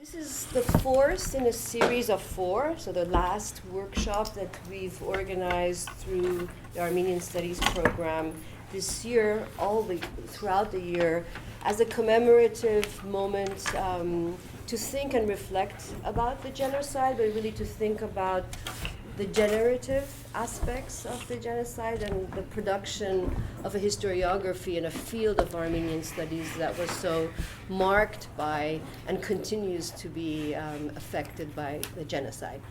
This is the fourth in a series of four, so the last workshop that we've organized through the Armenian Studies program this year, throughout the year, as a commemorative moment to think and reflect about the genocide, but really to think about the generative aspects of the genocide and the production of a historiography in a field of Armenian studies that was so marked by and continues to be affected by the genocide.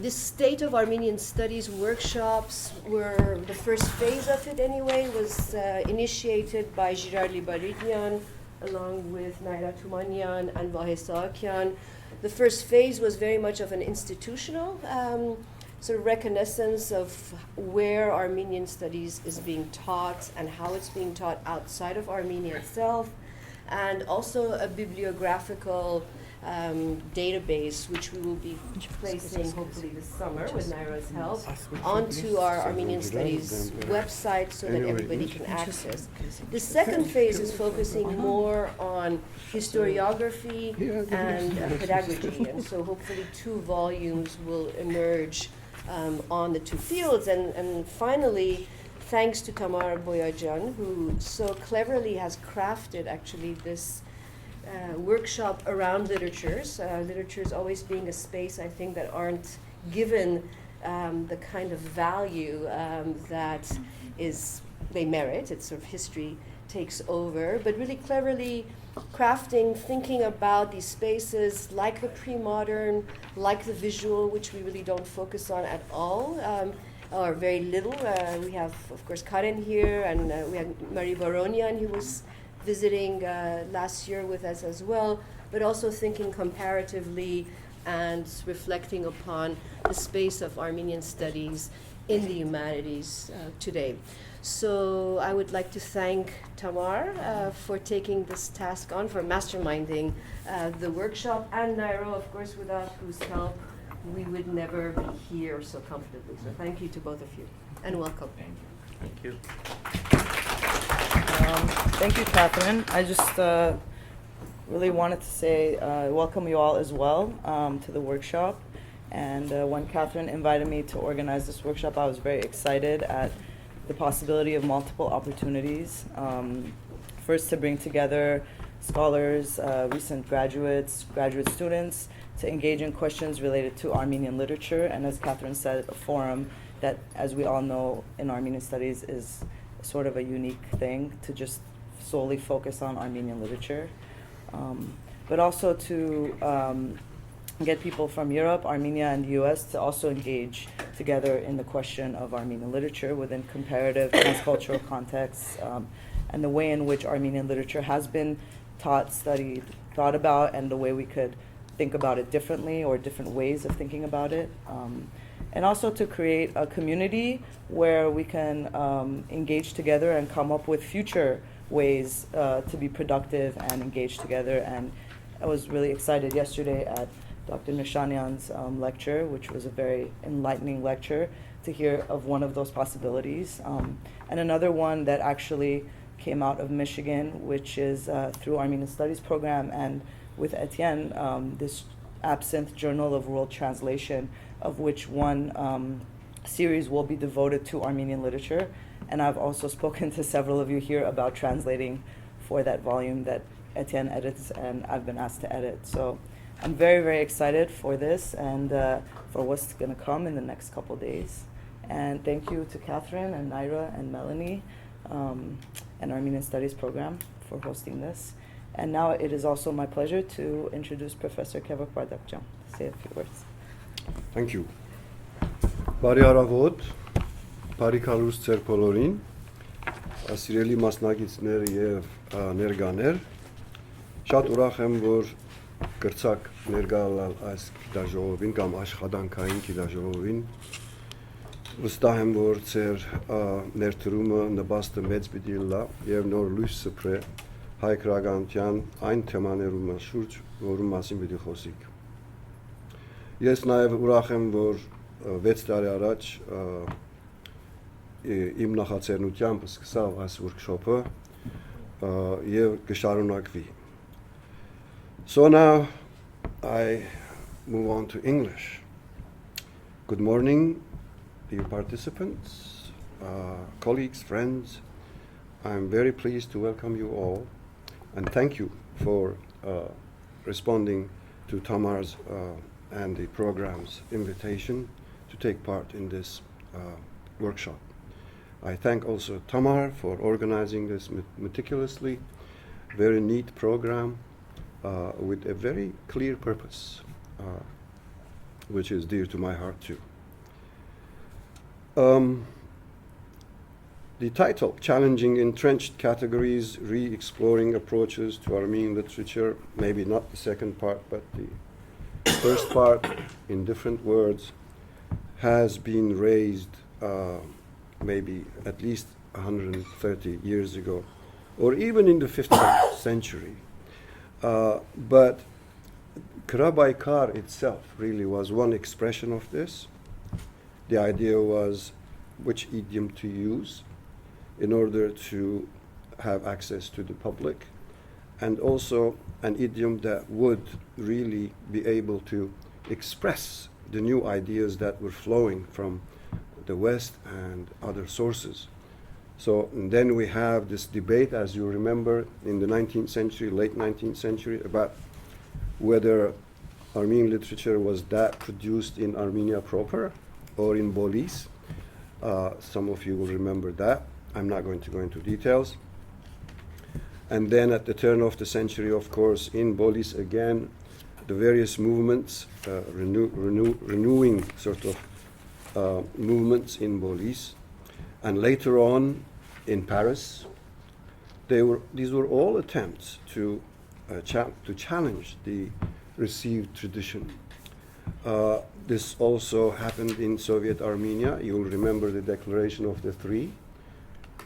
This State of Armenian Studies workshops were, the first phase of it anyway, was initiated by Boyadjian along with Naira Tumanian and Vahe Saakyan. The first phase was very much of an institutional sort of reconnaissance of where Armenian studies is being taught and how it's being taught outside of Armenia itself, and also a bibliographical database, which we will be placing hopefully this summer with Naira's help onto our Armenian Studies website so that everybody can access. The second phase is focusing more on historiography and pedagogy, and so hopefully 2 volumes will emerge on the 2 fields. And finally, thanks to Tamar Boyadjian, who so cleverly has crafted actually this workshop around literatures. Literatures always being a space, I think, that aren't given the kind of value that they merit. It's sort of history takes over, but really cleverly crafting, thinking about these spaces like the pre-modern, like the visual, which we really don't focus on at all, or very little. We have, of course, Karen here, and we had Marie Baronian, who was visiting last year with us as well, but also thinking comparatively and reflecting upon the space of Armenian studies in the humanities today. So I would like to thank Tamar for taking this task on, for masterminding the workshop, and Nairo, of course, without whose help we would never be here so comfortably. So thank you to both of you, and welcome. Thank you. Thank you, Catherine. I just really wanted to say welcome you all as well to the workshop. And when Catherine invited me to organize this workshop, I was very excited at the possibility of multiple opportunities. First, to bring together scholars, recent graduates, graduate students, to engage in questions related to Armenian literature. And as Catherine said, a forum that, as we all know, in Armenian studies is sort of a unique thing, to just solely focus on Armenian literature. But also to get people from Europe, Armenia, and the US to also engage together in the question of Armenian literature within comparative transcultural contexts, and the way in which Armenian literature has been taught, studied, thought about, and the way we could think about it differently, or different ways of thinking about it. And also to create a community where we can engage together and come up with future ways to be productive and engage together. And I was really excited yesterday at Dr. Nishanian's lecture, which was a very enlightening lecture, to hear of one of those possibilities. And another one that actually came out of Michigan, which is through Armenian Studies program, and with Etienne, this Absinthe Journal of World Translation, of which one series will be devoted to Armenian literature. And I've also spoken to several of you here about translating for that volume that Etienne edits and I've been asked to edit. So I'm very, very excited for this and for what's going to come in the next couple days. And thank you to Catherine and Naira and Melanie and Armenian Studies program for hosting this. And now it is also my pleasure to introduce Professor Kevok Bardakjan to say a few words. Thank you. Բարի առավոտ, բարի քալուս ձեր բոլորին, սիրելի մասնակիցներ եւ ներկաներ, շատ ուրախ եմ, որ կրցակ ներկայալ այս գիտաժողովին կամ աշխատանքային գիտաժողովին, վստահ եմ, որ ձեր ներդրումը նպաստը մեծ պիտի լա եւ նոր լույս սփռե հայ քրագանության այն թեմաներում շուրջ, որում մասին պիտի խոսիկ։ Ես նաեւ ուրախ եմ, որ 6 տարի առաջ իմ նախաձեռնությամբ սկսավ այս workshop-ը եւ կշարունակվի. So now I move on to English. Good morning, dear participants, colleagues, friends. I'm very pleased to welcome you all and thank you for responding to Tamar's and the program's invitation to take part in this workshop. I thank also Tamar for organizing this meticulously, very neat program with a very clear purpose, which is dear to my heart too. The title, Challenging Entrenched Categories, Re-Exploring Approaches to Armenian Literature, maybe not the second part, but the first part, in different words, has been raised maybe at least 130 years ago, or even in the 15th century. But Karabaykar itself really was one expression of this. The idea was which idiom to use in order to have access to the public, and also an idiom that would really be able to express the new ideas that were flowing from the West and other sources. So and then we have this debate, as you remember, in the 19th century, late 19th century, about whether Armenian literature was that produced in Armenia proper or in Bolis. Some of you will remember that. I'm not going to go into details. And then at the turn of the century, of course, in Bolis again, the various movements, renewing sort of movements in Bolis. And later on in Paris, these were all attempts to challenge the received tradition. This also happened in Soviet Armenia. You'll remember the Declaration of the Three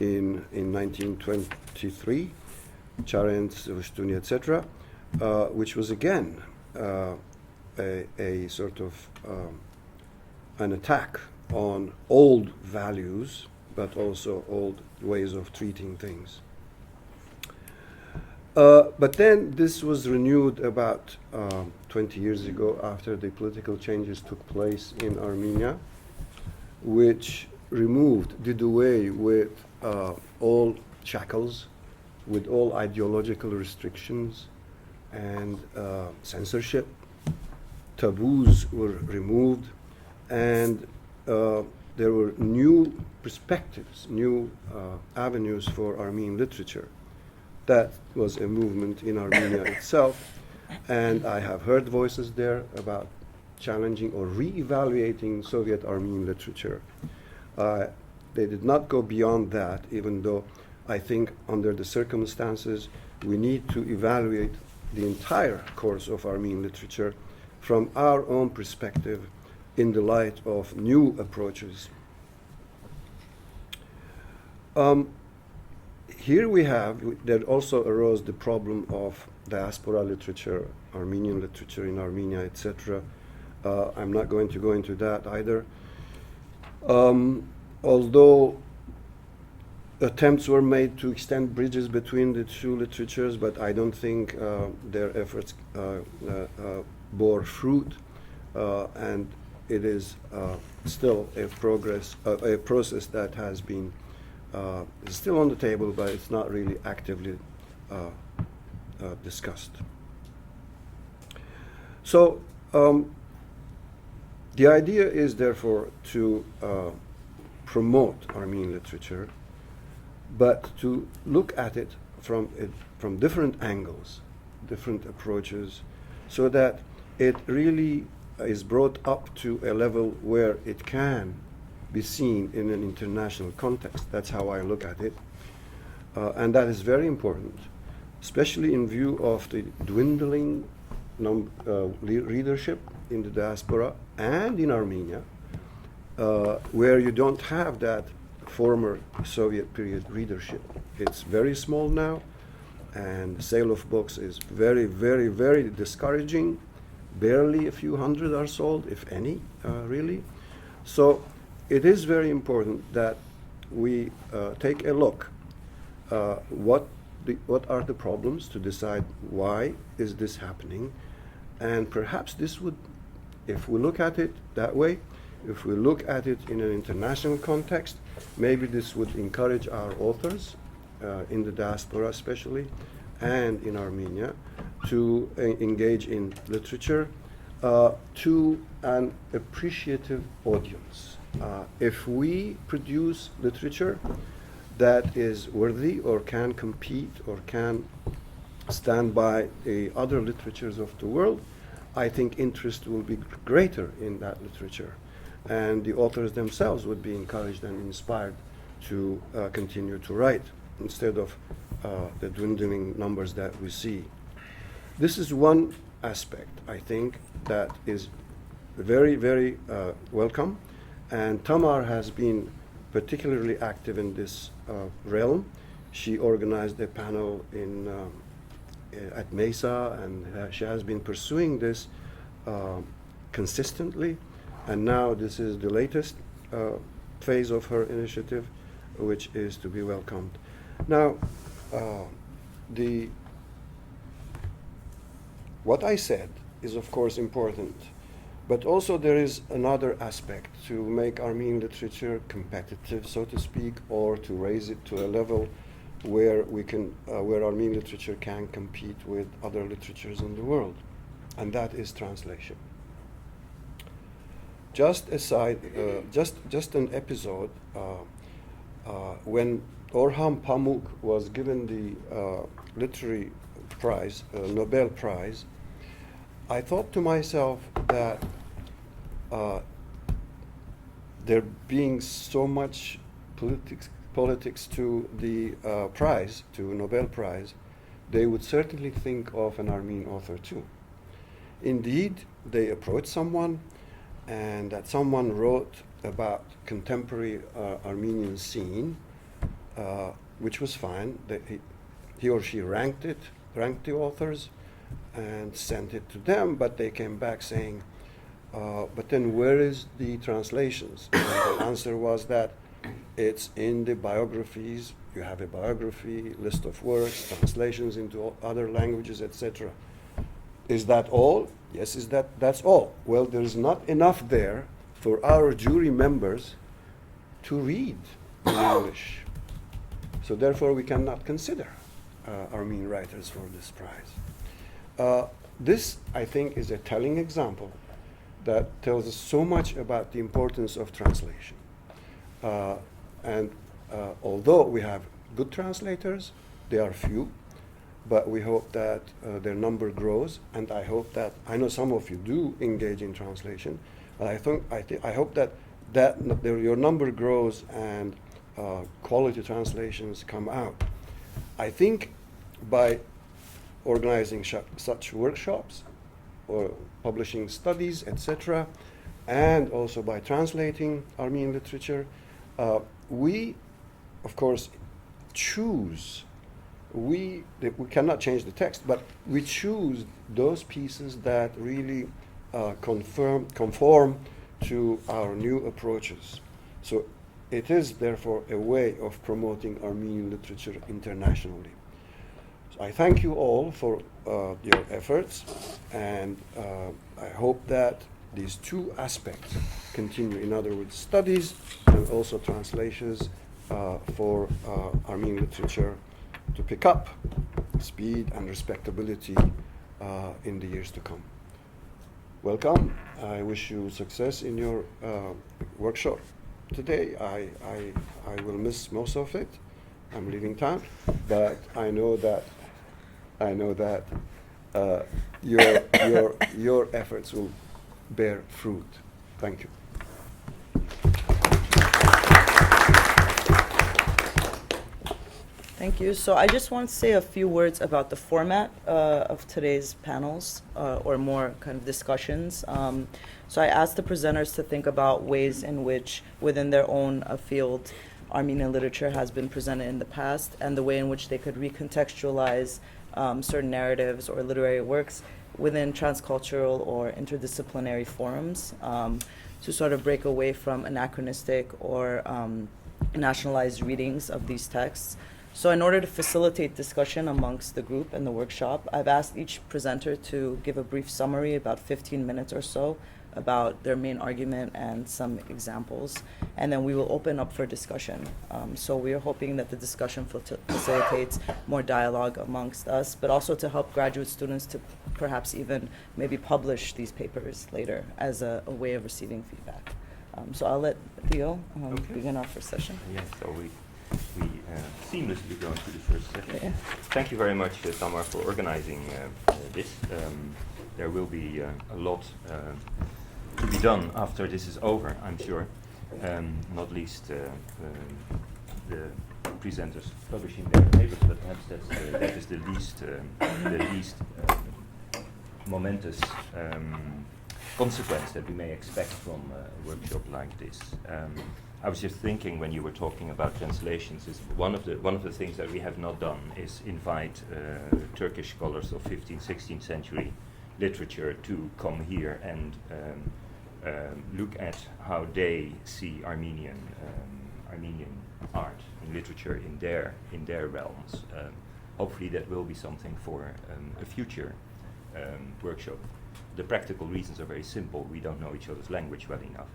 in 1923, Charents, Rushtuni, etc., which was again a sort of an attack on old values, but also old ways of treating things. But then this was renewed about 20 years ago after the political changes took place in Armenia, which did away with all shackles, with all ideological restrictions and censorship. Taboos were removed, and there were new perspectives, new avenues for Armenian literature. That was a movement in Armenia itself, and I have heard voices there about challenging or re-evaluating Soviet Armenian literature. They did not go beyond that, even though I think under the circumstances we need to evaluate the entire course of Armenian literature from our own perspective in the light of new approaches. Here there also arose the problem of diaspora literature, Armenian literature in Armenia, etc. I'm not going to go into that either. Although attempts were made to extend bridges between the two literatures, but I don't think their efforts bore fruit, and it is still a process that has been still on the table, but it's not really actively discussed. So the idea is therefore to promote Armenian literature, but to look at it from different angles, different approaches, so that it really is brought up to a level where it can be seen in an international context. That's how I look at it. And that is very important, especially in view of the dwindling readership in the diaspora and in Armenia, where you don't have that former Soviet period readership. It's very small now, and the sale of books is very, very, very discouraging. Barely a few hundred are sold, if any, really. So it is very important that we take a look. What are the problems, to decide why is this happening, And perhaps this would, if we look at it that way, if we look at it in an international context, maybe this would encourage our authors, in the diaspora especially, and in Armenia, to engage in literature to an appreciative audience. If we produce literature that is worthy or can compete or can stand by the other literatures of the world, I think interest will be greater in that literature. And the authors themselves would be encouraged and inspired to continue to write instead of the dwindling numbers that we see. This is one aspect, I think, that is very, very welcome. And Tamar has been particularly active in this realm. She organized a panel at Mesa, and she has been pursuing this consistently. And now this is the latest phase of her initiative, which is to be welcomed. Now, what I said is of course important, but also there is another aspect to make Armenian literature competitive, so to speak, or to raise it to a level where where Armenian literature can compete with other literatures in the world, and that is translation. Just aside, just an episode, when Orhan Pamuk was given the literary prize, Nobel Prize, I thought to myself that there being so much politics to the prize, to Nobel Prize, they would certainly think of an Armenian author too. Indeed, they approached someone, and that someone wrote about contemporary Armenian scene, which was fine. He or she ranked the authors, and sent it to them, but they came back saying, but then where is the translations? And the answer was that it's in the biographies. You have a biography, list of works, translations into other languages, etc. Is that all? Yes, that's all. Well, there's not enough there for our jury members to read in English. So therefore, we cannot consider Armenian writers for this prize. This, I think, is a telling example that tells us so much about the importance of translation. And although we have good translators, they are few, but we hope that their number grows, and I hope that, I know some of you do engage in translation, but I hope that your number grows and quality translations come out. I think by organizing such workshops or publishing studies, etc., and also by translating Armenian literature, we, of course, choose. We cannot change the text, but we choose those pieces that really conform to our new approaches. So it is therefore a way of promoting Armenian literature internationally. So I thank you all for your efforts, and I hope that these two aspects continue. In other words, studies and also translations for Armenian literature to pick up speed and respectability in the years to come. Welcome. I wish you success in your workshop today. I will miss most of it. I'm leaving town, but I know that your efforts will bear fruit. Thank you. Thank you. So I just want to say a few words about the format of today's panels, or more kind of discussions. So I asked the presenters to think about ways in which, within their own field, Armenian literature has been presented in the past, and the way in which they could recontextualize certain narratives or literary works within transcultural or interdisciplinary forums, to sort of break away from anachronistic or nationalized readings of these texts. So in order to facilitate discussion amongst the group and the workshop, I've asked each presenter to give a brief summary, about 15 minutes or so, about their main argument and some examples, and then we will open up for discussion. So we are hoping that the discussion facilitates more dialogue amongst us, but also to help graduate students to perhaps even maybe publish these papers later as a way of receiving feedback. So I'll let Theo begin our first session. Yes, so we seamlessly go into the first session. Yeah. Thank you very much, Tamar, for organizing this. There will be a lot to be done after this is over, I'm sure. Not least the presenters publishing their papers, but perhaps that is the least momentous consequence that we may expect from a workshop like this. I was just thinking when you were talking about translations, is one of the things that we have not done is invite Turkish scholars of 15th, 16th century literature to come here and look at how they see Armenian art and literature in their realms. Hopefully that will be something for a future workshop. The practical reasons are very simple. We don't know each other's language well enough.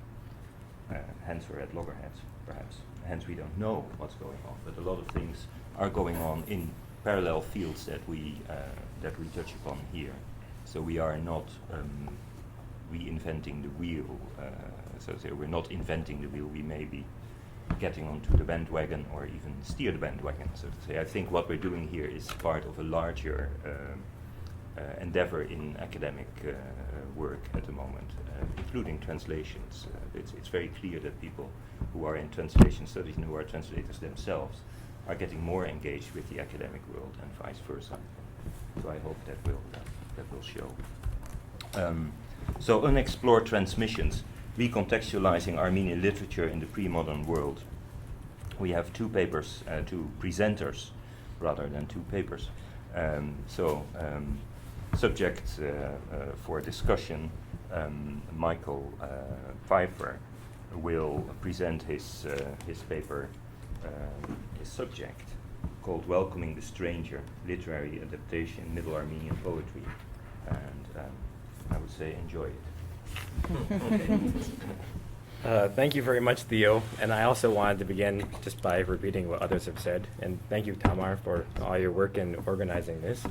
Hence we're at loggerheads, perhaps. Hence we don't know what's going on. But a lot of things are going on in parallel fields that we touch upon here. So we are not reinventing the wheel. So to say, we're not inventing the wheel. We may be getting onto the bandwagon or even steer the bandwagon. So to say, I think what we're doing here is part of a larger endeavor in academic work at the moment, including translations. It's very clear that people who are in translation studies and who are translators themselves are getting more engaged with the academic world and vice versa. So I hope that will show. So unexplored transmissions, recontextualizing Armenian literature in the pre-modern world. We have two papers, two presenters rather than two papers. Subject for discussion, Michael Pfeiffer will present his paper, his subject, called Welcoming the Stranger, Literary Adaptation in Middle Armenian Poetry. And I would say enjoy it. Thank you very much, Theo. And I also wanted to begin just by repeating what others have said. And thank you, Tamar, for all your work in organizing this.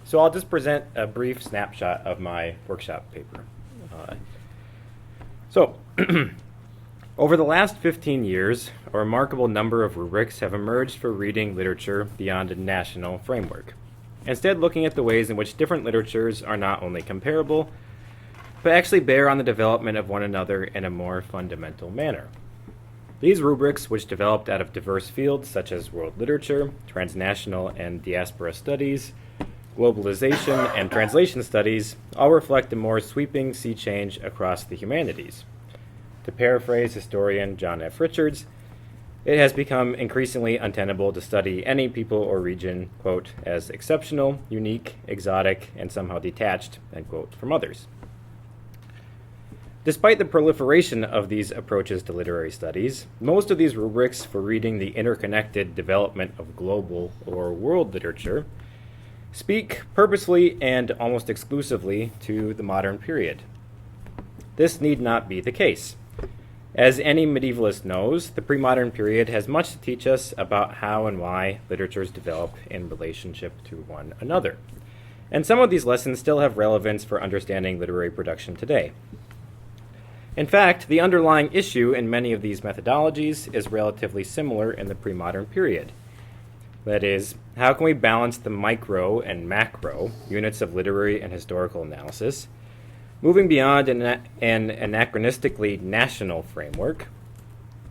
So I'll just present a brief snapshot of my workshop paper. Over the last 15 years, a remarkable number of rubrics have emerged for reading literature beyond a national framework, instead looking at the ways in which different literatures are not only comparable, but actually bear on the development of one another in a more fundamental manner. These rubrics, which developed out of diverse fields such as world literature, transnational and diaspora studies, globalization, and translation studies, all reflect a more sweeping sea change across the humanities. To paraphrase historian John F. Richards, it has become increasingly untenable to study any people or region, quote, as exceptional, unique, exotic, and somehow detached, end quote, from others. Despite the proliferation of these approaches to literary studies, most of these rubrics for reading the interconnected development of global or world literature speak purposefully and almost exclusively to the modern period. This need not be the case. As any medievalist knows, the pre-modern period has much to teach us about how and why literatures develop in relationship to one another. And some of these lessons still have relevance for understanding literary production today. In fact, the underlying issue in many of these methodologies is relatively similar in the pre-modern period. That is, how can we balance the micro and macro units of literary and historical analysis, moving beyond an anachronistically national framework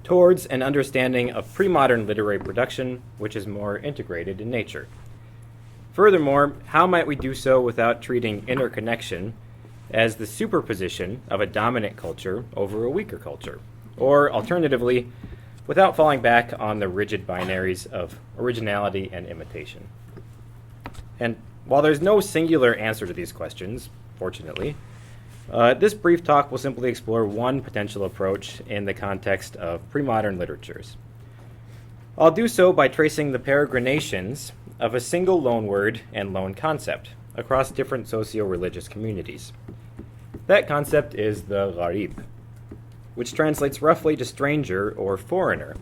towards an understanding of pre-modern literary production which is more integrated in nature? Furthermore, how might we do so without treating interconnection as the superposition of a dominant culture over a weaker culture, or alternatively, without falling back on the rigid binaries of originality and imitation? And while there's no singular answer to these questions, fortunately, this brief talk will simply explore one potential approach in the context of pre-modern literatures. I'll do so by tracing the peregrinations of a single loanword and loan concept across different socio-religious communities. That concept is the gharib, which translates roughly to stranger or foreigner,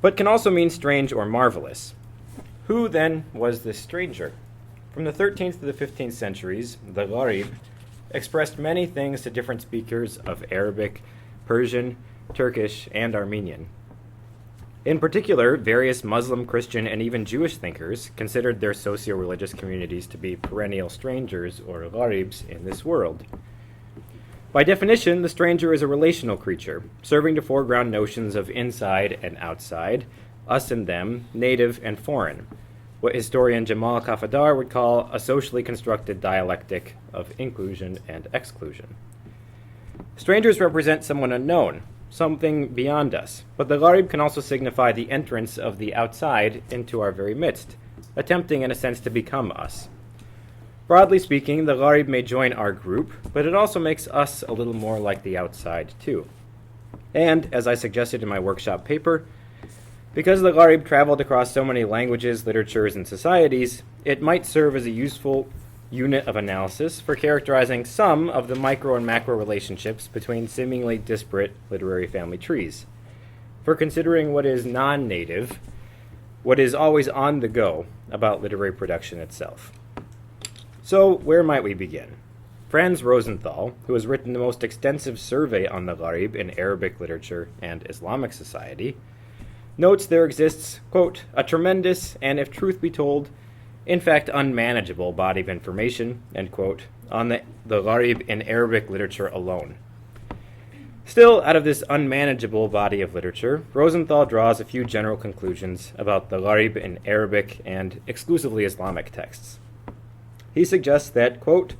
but can also mean strange or marvelous. Who then was this stranger? From the 13th to the 15th centuries, the gharib expressed many things to different speakers of Arabic, Persian, Turkish, and Armenian. In particular, various Muslim, Christian, and even Jewish thinkers considered their socio-religious communities to be perennial strangers or gharibs in this world. By definition, the stranger is a relational creature, serving to foreground notions of inside and outside, us and them, native and foreign, what historian Jamal Kafadar would call a socially constructed dialectic of inclusion and exclusion. Strangers represent someone unknown, something beyond us, but the gharib can also signify the entrance of the outside into our very midst, attempting in a sense to become us. Broadly speaking, the gharib may join our group, but it also makes us a little more like the outside too. And, as I suggested in my workshop paper, because the gharib traveled across so many languages, literatures, and societies, it might serve as a useful unit of analysis for characterizing some of the micro and macro relationships between seemingly disparate literary family trees, for considering what is non-native, what is always on the go about literary production itself. So, where might we begin? Franz Rosenthal, who has written the most extensive survey on the gharib in Arabic literature and Islamic society, notes there exists, quote, a tremendous, and if truth be told, in fact unmanageable body of information, end quote, on the gharib in Arabic literature alone. Still, out of this unmanageable body of literature, Rosenthal draws a few general conclusions about the gharib in Arabic and exclusively Islamic texts. He suggests that, quote,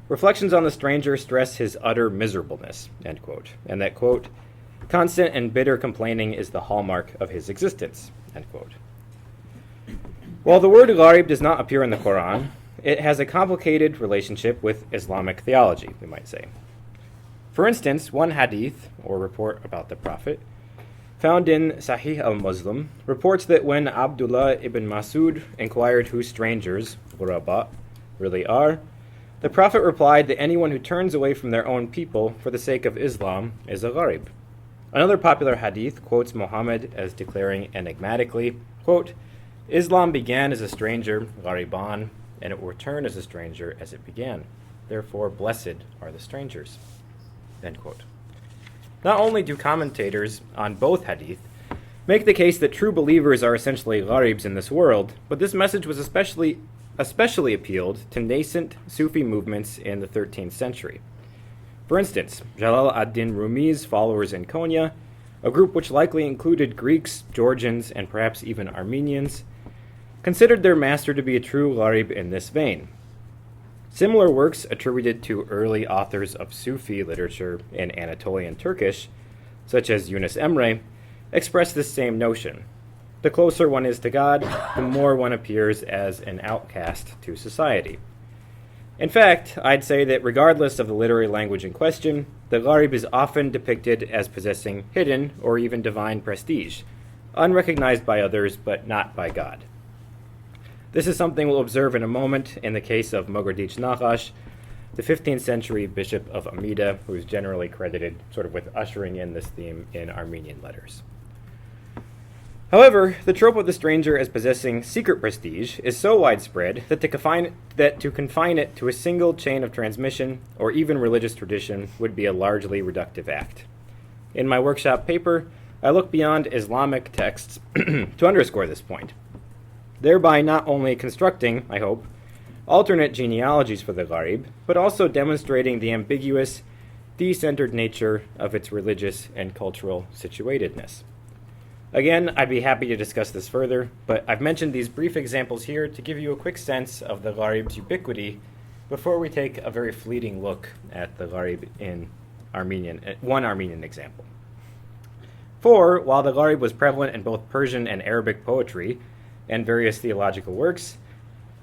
reflections on the stranger stress his utter miserableness, end quote, and that, quote, constant and bitter complaining is the hallmark of his existence, end quote. While the word gharib does not appear in the Quran, it has a complicated relationship with Islamic theology, we might say. For instance, one hadith, or report about the Prophet, found in Sahih al-Muslim, reports that when Abdullah ibn Masud inquired who strangers, ghuraba, really are, the Prophet replied that anyone who turns away from their own people for the sake of Islam is a gharib. Another popular hadith quotes Muhammad as declaring enigmatically, quote, Islam began as a stranger, ghariban, and it will return as a stranger as it began. Therefore, blessed are the strangers. End quote. Not only do commentators on both hadith make the case that true believers are essentially gharibs in this world, but this message was especially appealed to nascent Sufi movements in the 13th century. For instance, Jalal ad-Din Rumi's followers in Konya, a group which likely included Greeks, Georgians, and perhaps even Armenians, considered their master to be a true gharib in this vein. Similar works attributed to early authors of Sufi literature in Anatolian Turkish, such as Yunus Emre, express this same notion. The closer one is to God, the more one appears as an outcast to society. In fact, I'd say that regardless of the literary language in question, the gharib is often depicted as possessing hidden or even divine prestige, unrecognized by others but not by God. This is something we'll observe in a moment in the case of Mogardich Nahash, the 15th century bishop of Amida, who is generally credited sort of with ushering in this theme in Armenian letters. However, the trope of the stranger as possessing secret prestige is so widespread that to confine it to a single chain of transmission or even religious tradition would be a largely reductive act. In my workshop paper, I look beyond Islamic texts to underscore this point, thereby not only constructing, I hope, alternate genealogies for the gharib, but also demonstrating the ambiguous, decentered nature of its religious and cultural situatedness. Again, I'd be happy to discuss this further, but I've mentioned these brief examples here to give you a quick sense of the gharib's ubiquity before we take a very fleeting look at the gharib in one Armenian example. For, while the gharib was prevalent in both Persian and Arabic poetry and various theological works,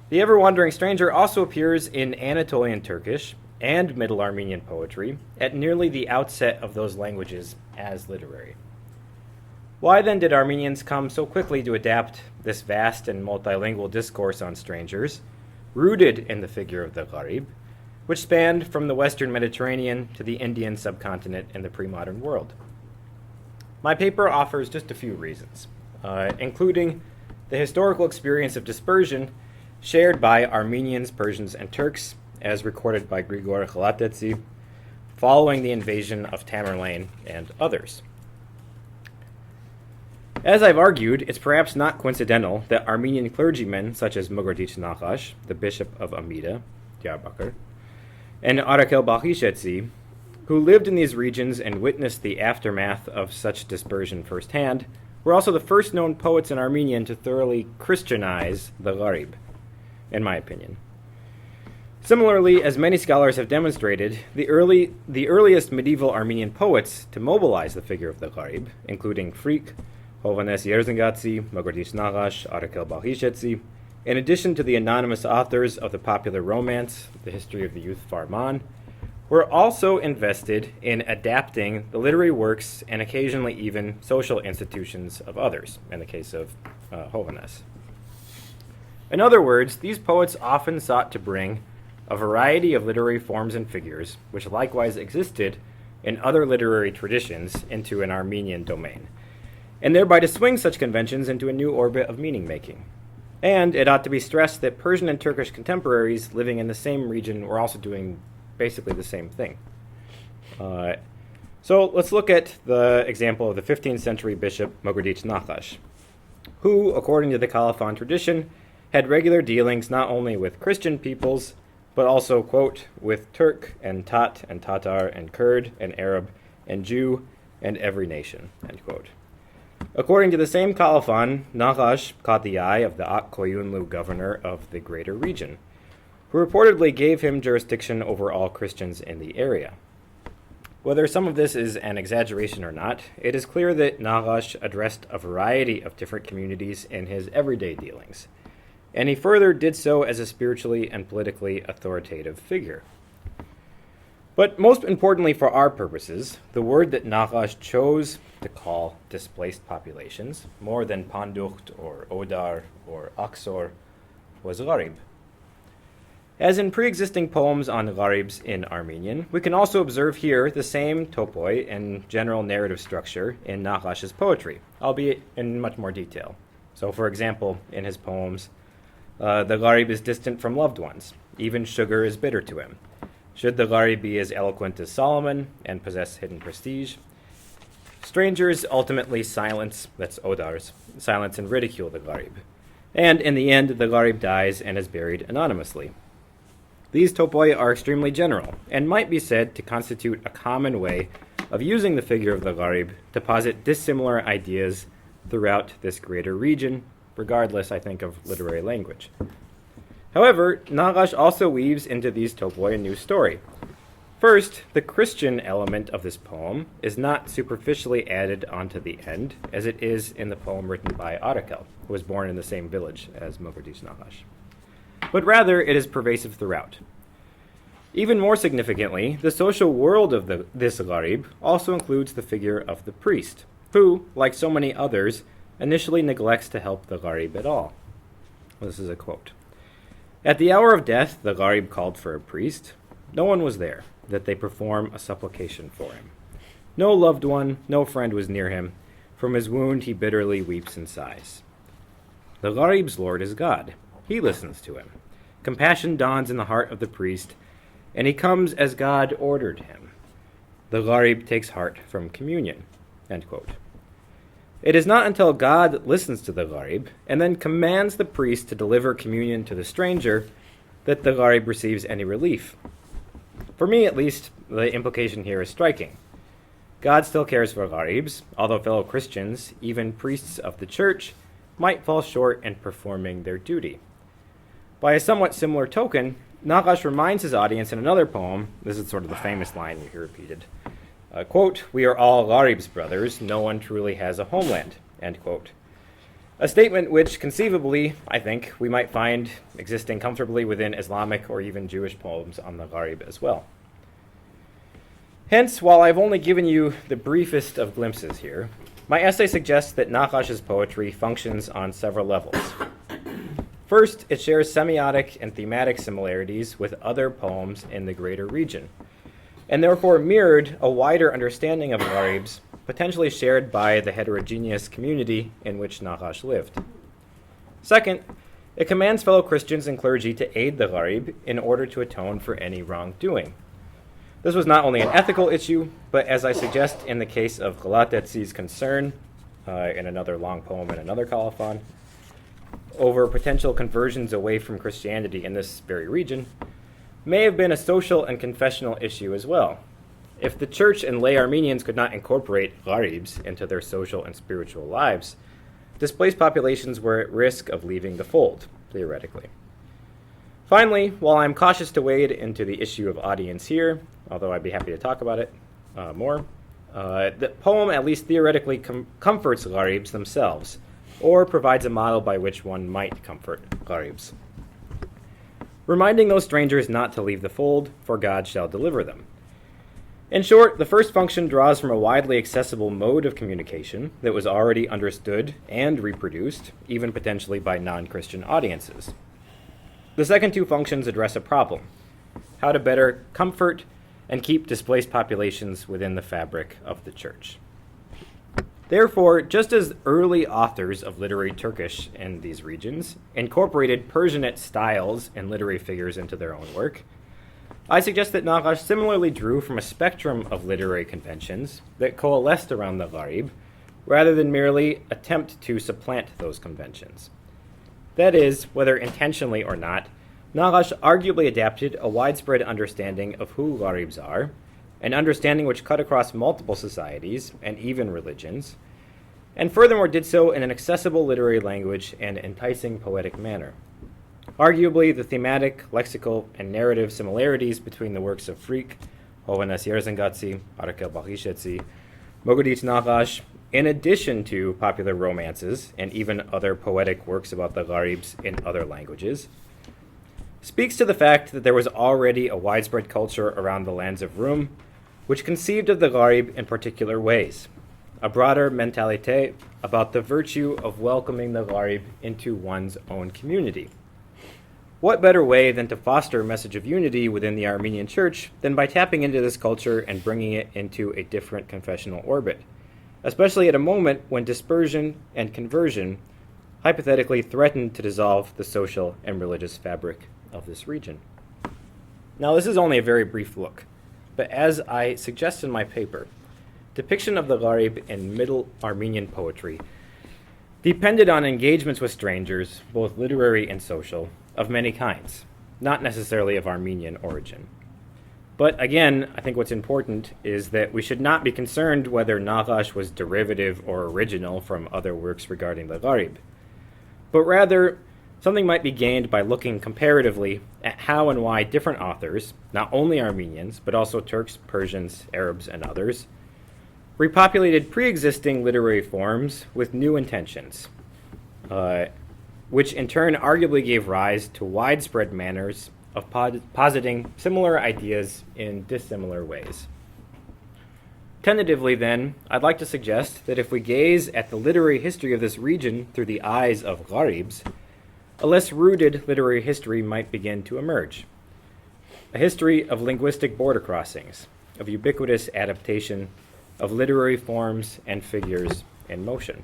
the ever-wandering stranger also appears in Anatolian Turkish and Middle Armenian poetry at nearly the outset of those languages as literary. Why then did Armenians come so quickly to adapt this vast and multilingual discourse on strangers, rooted in the figure of the gharib, which spanned from the Western Mediterranean to the Indian subcontinent in the pre-modern world? My paper offers just a few reasons, including the historical experience of dispersion shared by Armenians, Persians, and Turks, as recorded by Grigor Khalatetsi, following the invasion of Tamerlane and others. As I've argued, it's perhaps not coincidental that Armenian clergymen such as Mogardich Nakhash, the bishop of Amida, Diyarbakir, and Arakel Bahishetsi, who lived in these regions and witnessed the aftermath of such dispersion firsthand, were also the first known poets in Armenian to thoroughly Christianize the gharib, in my opinion. Similarly, as many scholars have demonstrated, the earliest medieval Armenian poets to mobilize the figure of the gharib, including Frik, Hovannes Yerzengatsi, Mogardich Nakhash, Arakel Bahishetsi, in addition to the anonymous authors of the popular romance, The History of the Youth Farman, were also invested in adapting the literary works and occasionally even social institutions of others, in the case of Hovannes. In other words, these poets often sought to bring a variety of literary forms and figures, which likewise existed in other literary traditions, into an Armenian domain, and thereby to swing such conventions into a new orbit of meaning-making. And it ought to be stressed that Persian and Turkish contemporaries living in the same region were also doing basically the same thing. So let's look at the example of the 15th century bishop Mogardich Nakhash, who, according to the Colophon tradition, had regular dealings not only with Christian peoples, but also, quote, with Turk and Tat and Tatar and Kurd and Arab and Jew and every nation, end quote. According to the same Colophon, Nakhash caught the eye of the Ak Koyunlu governor of the greater region, who reportedly gave him jurisdiction over all Christians in the area. Whether some of this is an exaggeration or not, it is clear that Nakhash addressed a variety of different communities in his everyday dealings, and he further did so as a spiritually and politically authoritative figure. But most importantly for our purposes, the word that Nakhash chose to call displaced populations, more than Panducht or Odar or Aksor, was gharib. As in pre-existing poems on gharibs in Armenian, we can also observe here the same topoi and general narrative structure in Nakhash's poetry, albeit in much more detail. So, for example, in his poems, the gharib is distant from loved ones. Even sugar is bitter to him. Should the gharib be as eloquent as Solomon and possess hidden prestige? Strangers ultimately silence, that's Odars, silence and ridicule the gharib. And in the end, the gharib dies and is buried anonymously. These topoi are extremely general and might be said to constitute a common way of using the figure of the gharib to posit dissimilar ideas throughout this greater region, regardless, I think, of literary language. However, Nakhash also weaves into these topoi a new story. First, the Christian element of this poem is not superficially added onto the end, as it is in the poem written by Arakel, who was born in the same village as Mogardich Nakhash, but rather it is pervasive throughout. Even more significantly, the social world of this gharib also includes the figure of the priest, who, like so many others, initially neglects to help the gharib at all. This is a quote. At the hour of death, the gharib called for a priest. No one was there, that they perform a supplication for him. No loved one, no friend was near him. From his wound he bitterly weeps and sighs. The gharib's Lord is God. He listens to him. Compassion dawns in the heart of the priest, and he comes as God ordered him. The gharib takes heart from communion. End quote. It is not until God listens to the gharib and then commands the priest to deliver communion to the stranger that the gharib receives any relief. For me, at least, the implication here is striking. God still cares for gharibs, although fellow Christians, even priests of the church, might fall short in performing their duty. By a somewhat similar token, Nakhash reminds his audience in another poem, this is sort of the famous line we hear repeated, quote, "We are all gharibs, brothers, no one truly has a homeland," end quote. A statement which, conceivably, I think, we might find existing comfortably within Islamic or even Jewish poems on the gharib as well. Hence, while I've only given you the briefest of glimpses here, My essay suggests that Nakhash's poetry functions on several levels. First, it shares semiotic and thematic similarities with other poems in the greater region, and therefore mirrored a wider understanding of Gharibs, potentially shared by the heterogeneous community in which Nakhash lived. Second, it commands fellow Christians and clergy to aid the Gharib in order to atone for any wrongdoing. This was not only an ethical issue, but as I suggest in the case of Galatetsi's concern, in another long poem in another colophon, over potential conversions away from Christianity in this very region, may have been a social and confessional issue as well. If the church and lay Armenians could not incorporate Gharibs into their social and spiritual lives, displaced populations were at risk of leaving the fold, theoretically. Finally, while I'm cautious to wade into the issue of audience here, although I'd be happy to talk about it more, the poem at least theoretically comforts Gharibs themselves, or provides a model by which one might comfort Gharibs. Reminding those strangers not to leave the fold, for God shall deliver them. In short, the first function draws from a widely accessible mode of communication that was already understood and reproduced, even potentially by non-Christian audiences. The second two functions address a problem: how to better comfort and keep displaced populations within the fabric of the church. Therefore, just as early authors of literary Turkish in these regions incorporated Persianate styles and literary figures into their own work, I suggest that Nakhash similarly drew from a spectrum of literary conventions that coalesced around the Gharib, rather than merely attempt to supplant those conventions. That is, whether intentionally or not, Nakhash arguably adapted a widespread understanding of who Gharibs are, an understanding which cut across multiple societies and even religions, and furthermore did so in an accessible literary language and enticing poetic manner. Arguably, the thematic, lexical, and narrative similarities between the works of Frik, Hovannes Yerzengatsi, Arakel Bakhishetsi, Mogadit Nakhash, in addition to popular romances and even other poetic works about the Gharibs in other languages, speaks to the fact that there was already a widespread culture around the lands of Rum which conceived of the Gharib in particular ways, a broader mentalite about the virtue of welcoming the Gharib into one's own community. What better way than to foster a message of unity within the Armenian church than by tapping into this culture and bringing it into a different confessional orbit, especially at a moment when dispersion and conversion hypothetically threatened to dissolve the social and religious fabric of this region. Now, this is only a very brief look, but as I suggest in my paper, depiction of the Gharib in Middle Armenian poetry depended on engagements with strangers, both literary and social, of many kinds, not necessarily of Armenian origin. But again, I think what's important is that we should not be concerned whether Nakhash was derivative or original from other works regarding the Gharib, but rather something might be gained by looking comparatively at how and why different authors, not only Armenians, but also Turks, Persians, Arabs, and others, repopulated pre-existing literary forms with new intentions, which in turn arguably gave rise to widespread manners of positing similar ideas in dissimilar ways. Tentatively, then, I'd like to suggest that if we gaze at the literary history of this region through the eyes of Gharibs, a less rooted literary history might begin to emerge. A history of linguistic border crossings, of ubiquitous adaptation of literary forms and figures in motion.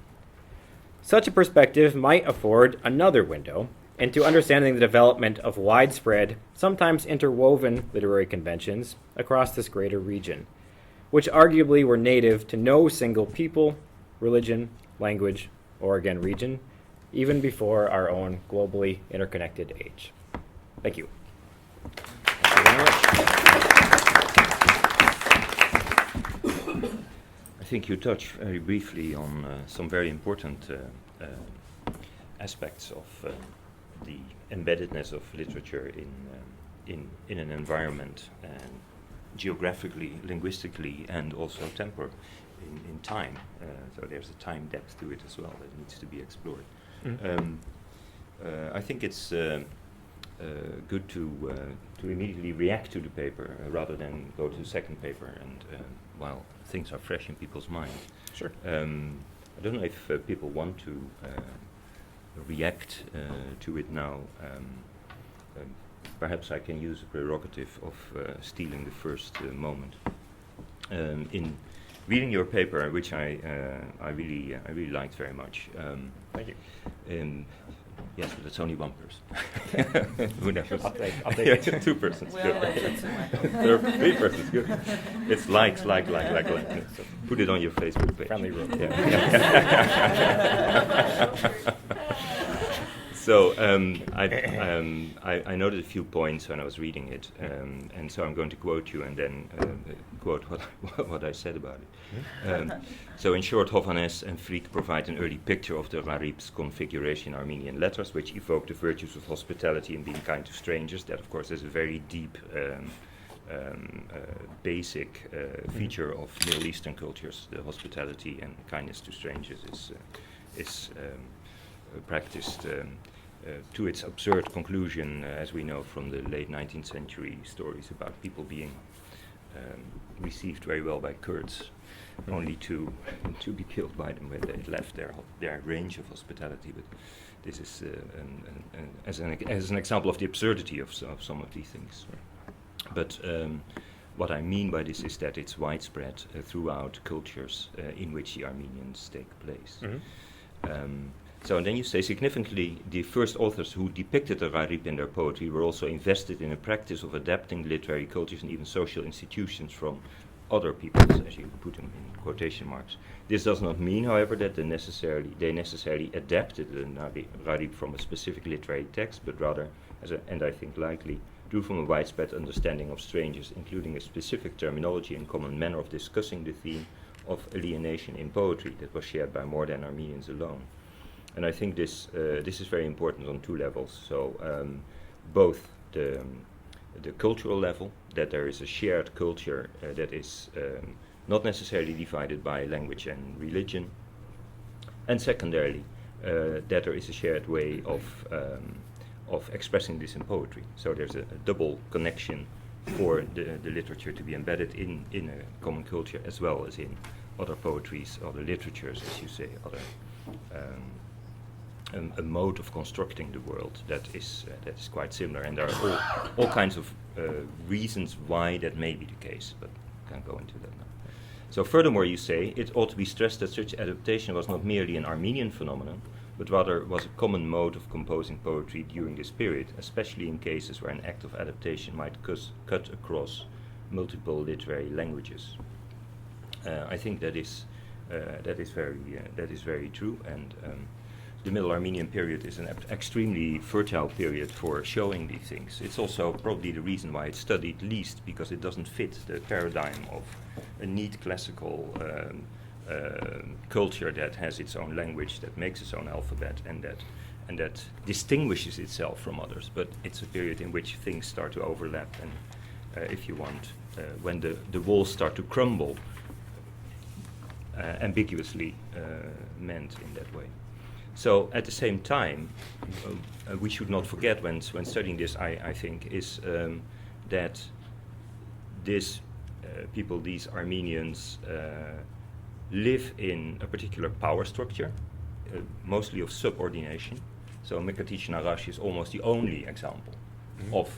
Such a perspective might afford another window into understanding the development of widespread, sometimes interwoven literary conventions across this greater region, which arguably were native to no single people, religion, language, or again region, even before our own globally interconnected age. Thank you. Thank you very much. I think you touched very briefly on some very important aspects of the embeddedness of literature in an environment, and geographically, linguistically, and also in time. So there's a time depth to it as well that needs to be explored. Mm-hmm. I think it's good to immediately react to the paper rather than go to the second paper and while things are fresh in people's mind. Sure. I don't know if people want to react to it now. Perhaps I can use a prerogative of stealing the first moment. In reading your paper, which I really liked very much. Thank you. Yes, but it's only one person. Who knows? I'll take it. 2 persons. We Good. all like it too, Michael. There are 3 persons. Good. It's like. So put it on your Facebook page. Friendly rule. Yeah. So I noted a few points when I was reading it, and so I'm going to quote you and then quote what I said about it. So in short, Hovannes and Frick provide an early picture of the Gharib's configuration in Armenian letters, which evoke the virtues of hospitality and being kind to strangers. That, of course, is a very deep, basic feature of Middle Eastern cultures. The hospitality and kindness to strangers is practiced to its absurd conclusion, as we know from the late 19th century stories about people being received very well by Kurds, only to be killed by them when they left their range of hospitality. But this is as an example of the absurdity of some of these things. But what I mean by this is that it's widespread throughout cultures in which the Armenians take place. So and then you say, significantly, the first authors who depicted the Gharib in their poetry were also invested in a practice of adapting literary cultures and even social institutions from other peoples, as you put them in quotation marks. This does not mean, however, that they necessarily adapted the Gharib from a specific literary text, but rather, and I think likely, drew from a widespread understanding of strangers, including a specific terminology and common manner of discussing the theme of alienation in poetry that was shared by more than Armenians alone. And I think this is very important on 2 levels. So both the cultural level, that there is a shared culture that is not necessarily divided by language and religion, and secondarily that there is a shared way of expressing this in poetry. So there's a double connection for the literature to be embedded in a common culture as well as in other poetries, other literatures, as you say, other a mode of constructing the world that is quite similar, and there are all kinds of reasons why that may be the case, but I can't go into that now. So furthermore, you say, it ought to be stressed that such adaptation was not merely an Armenian phenomenon, but rather was a common mode of composing poetry during this period, especially in cases where an act of adaptation might cut across multiple literary languages. I think that is very true, and the Middle Armenian period is an extremely fertile period for showing these things. It's also probably the reason why it's studied least, because it doesn't fit the paradigm of a neat classical culture that has its own language, that makes its own alphabet, and that distinguishes itself from others. But it's a period in which things start to overlap, and if you want, when the walls start to crumble, ambiguously meant in that way. So at the same time, we should not forget when studying this, I think, is that these Armenians, live in a particular power structure, mostly of subordination. So Mekatich Narash is almost the only example of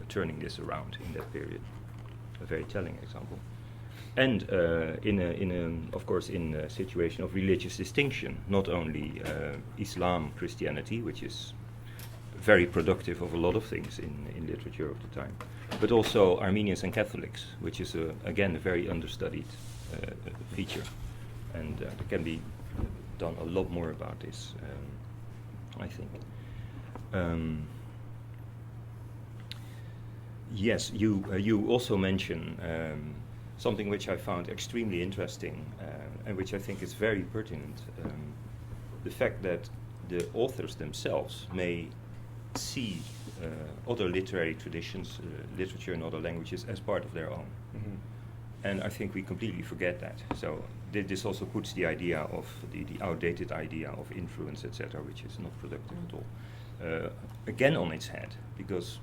turning this around in that period, a very telling example. And of course, in a situation of religious distinction, not only Islam, Christianity, which is very productive of a lot of things in literature of the time, but also Armenians and Catholics, which is, again, a very understudied feature. And there can be done a lot more about this, I think. Yes, you also mention something which I found extremely interesting and which I think is very pertinent. The fact that the authors themselves may see other literary traditions, literature in other languages as part of their own. Mm-hmm. And I think we completely forget that. So this also puts the idea of the outdated idea of influence, etc., which is not productive at all, again on its head, because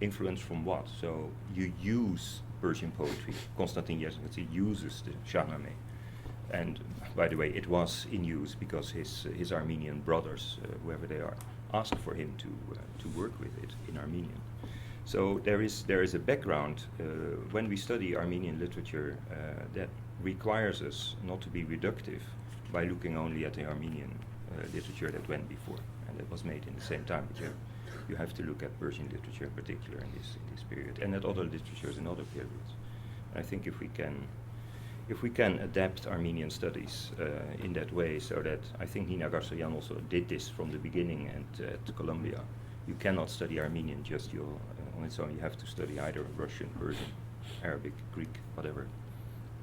influence from what? So you use Persian poetry. Konstantin Yeznetsi uses the Shahnameh. And by the way, it was in use because his Armenian brothers, whoever they are, asked for him to work with it in Armenian. So there is a background when we study Armenian literature that requires us not to be reductive by looking only at the Armenian literature that went before and that was made in the same time. But you have to look at Persian literature in particular in this period, and at other literatures in other periods. I think if we can adapt Armenian studies in that way, so that I think Nina Garsoyan also did this from the beginning at Columbia. You cannot study Armenian just on its own. You have to study either Russian, Persian, Arabic, Greek, whatever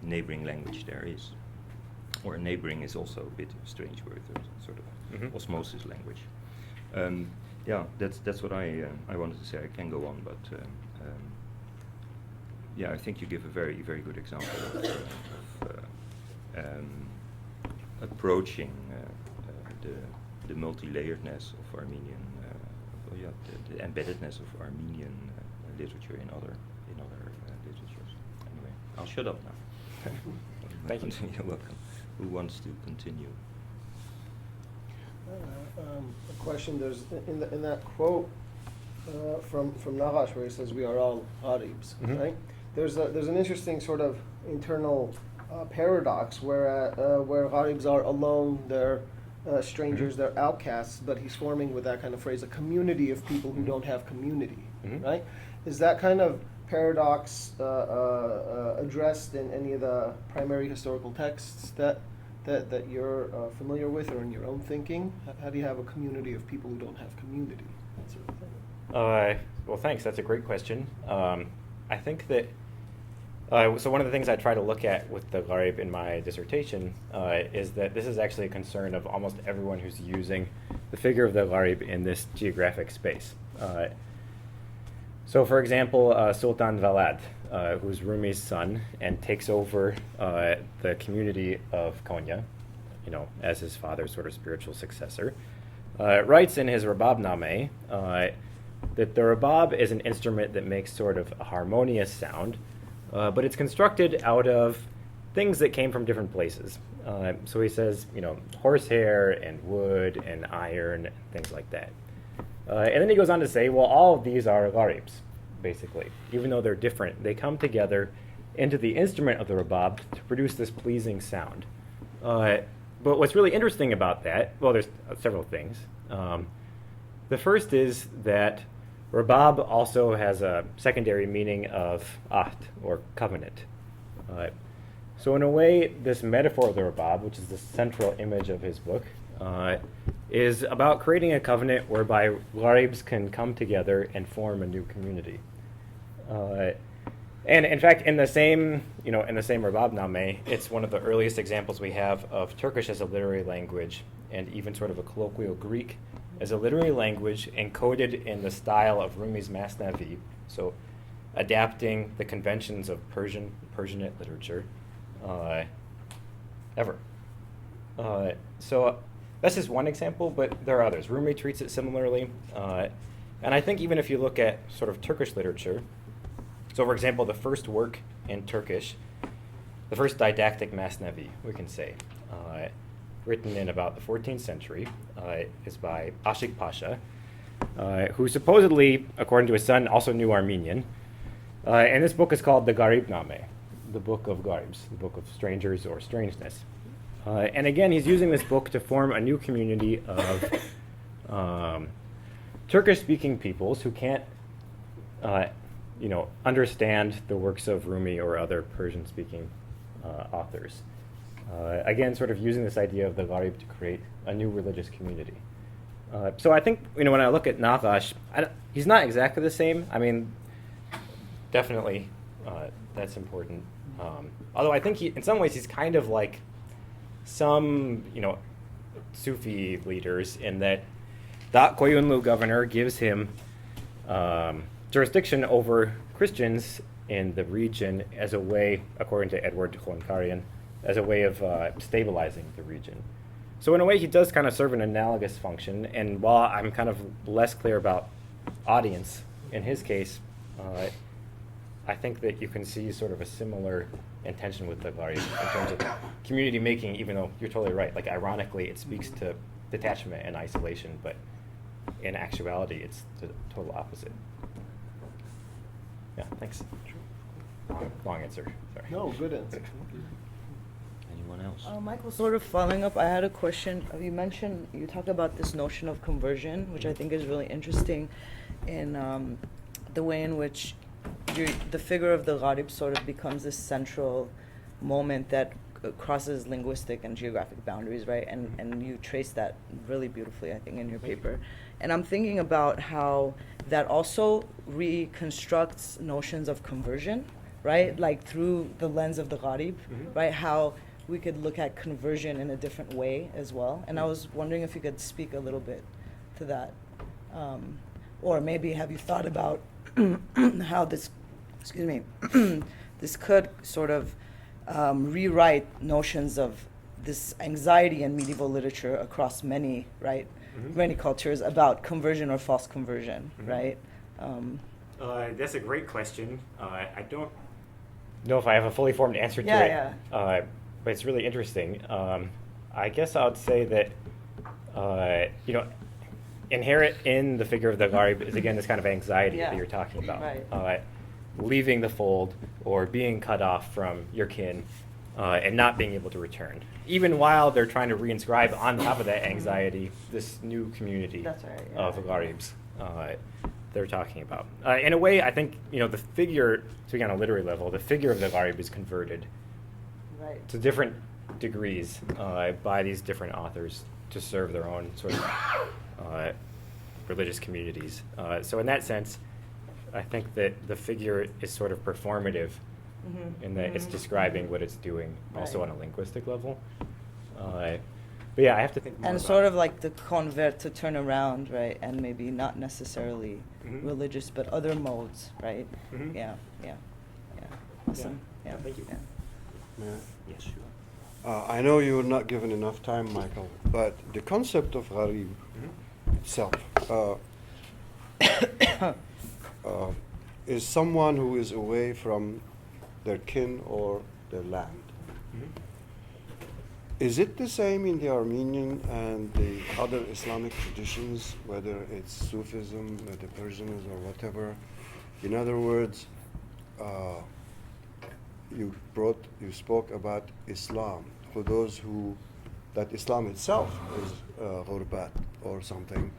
neighboring language there is. Or neighboring is also a bit a strange word, sort of osmosis language. Yeah, that's what I wanted to say. I can go on, but yeah, I think you give a very, very good example of approaching the multi-layeredness of Armenian, the embeddedness of Armenian literature in other literatures. Anyway, I'll shut up now. Thank you. You're welcome. Who wants to continue? A question. There's in that quote from Nagash where he says we are all Arabs, right? There's an interesting sort of internal paradox where Arabs are alone, they're strangers, they're outcasts, but he's forming with that kind of phrase a community of people who don't have community, right? Is that kind of paradox addressed in any of the primary historical texts that you're familiar with, or in your own thinking? How do you have a community of people who don't have community? That sort of thing. Well, thanks. That's a great question. I think that so one of the things I try to look at with the gharib in my dissertation is that this is actually a concern of almost everyone who's using the figure of the gharib in this geographic space. So, for example, Sultan Valad, who's Rumi's son and takes over the community of Konya, as his father's sort of spiritual successor, writes in his Rabab-nameh that the rabab is an instrument that makes sort of a harmonious sound, but it's constructed out of things that came from different places. So he says, horsehair and wood and iron and things like that. And then he goes on to say, well, all of these are gharibs, basically. Even though they're different, they come together into the instrument of the rabab to produce this pleasing sound. But what's really interesting about that, well, there's several things. The first is that rabab also has a secondary meaning of ahd, or covenant. So in a way, this metaphor of the rabab, which is the central image of his book, is about creating a covenant whereby gharibs can come together and form a new community. And in fact, in the same Rabab-nameh, it's one of the earliest examples we have of Turkish as a literary language, and even sort of a colloquial Greek as a literary language encoded in the style of Rumi's Masnavi, so adapting the conventions of Persianate literature ever. So that's just one example, but there are others. Rumi treats it similarly. And I think even if you look at sort of Turkish literature, so for example, the first work in Turkish, the first didactic Masnavi, we can say, written in about the 14th century, is by Ashik Pasha, who supposedly, according to his son, also knew Armenian. And this book is called the Garib-nameh, the Book of Garibs, the Book of Strangers or Strangeness. And again, he's using this book to form a new community of Turkish-speaking peoples who can't, understand the works of Rumi or other Persian-speaking authors. Again, sort of using this idea of the gharib to create a new religious community. So I think, when I look at Nagash, he's not exactly the same. I mean, definitely that's important. Although I think in some ways he's kind of like some, Sufi leaders, in that the Koyunlu governor gives him jurisdiction over Christians in the region as a way, according to Edward Khonkarian, as a way of stabilizing the region. So in a way, he does kind of serve an analogous function. And while I'm kind of less clear about audience in his case, I think that you can see sort of a similar intention with the Gharib in terms of community making, even though you're totally right. Like, ironically, it speaks to detachment and isolation, but in actuality, it's the total opposite. Yeah, thanks. Long answer, sorry. No, good answer. Anyone else? Michael, sort of following up, I had a question. You talked about this notion of conversion, which I think is really interesting in the way in which the figure of the Gharib sort of becomes this central moment that crosses linguistic and geographic boundaries, right? And you trace that really beautifully, I think, in your paper. And I'm thinking about how that also reconstructs notions of conversion, right? Like through the lens of the Gharib, right? How we could look at conversion in a different way as well. And I was wondering if you could speak a little bit to that. Or maybe have you thought about how this, this could sort of rewrite notions of this anxiety in medieval literature across many, right? Many cultures about conversion or false conversion, right? That's a great question. I don't know if I have a fully formed answer to it, but it's really interesting. I guess I would say that, inherent in the figure of the Gharib is, again, this kind of anxiety that you're talking about. Right. Leaving the fold or being cut off from your kin and not being able to return. Even while they're trying to reinscribe on top of that anxiety this new community of Gharibs they're talking about. In a way, I think, the figure, speaking on a literary level, the figure of the Gharib is converted to different degrees by these different authors to serve their own sort of religious communities. So in that sense, I think that the figure is sort of performative in that it's describing what it's doing, also on a linguistic level. But yeah, I have to think more And about sort of like the convert to turn around, right? And maybe not necessarily religious, but other modes, right? Yeah. Awesome. Yeah. Thank you. Yeah. May I? Yes, sure. I know you were not given enough time, Michael, but the concept of Gharib itself is someone who is away from their kin or their land. Is it the same in the Armenian and the other Islamic traditions, whether it's Sufism, the Persianism, or whatever? In other words, you spoke about Islam. For those that Islam itself is ghurbat or something.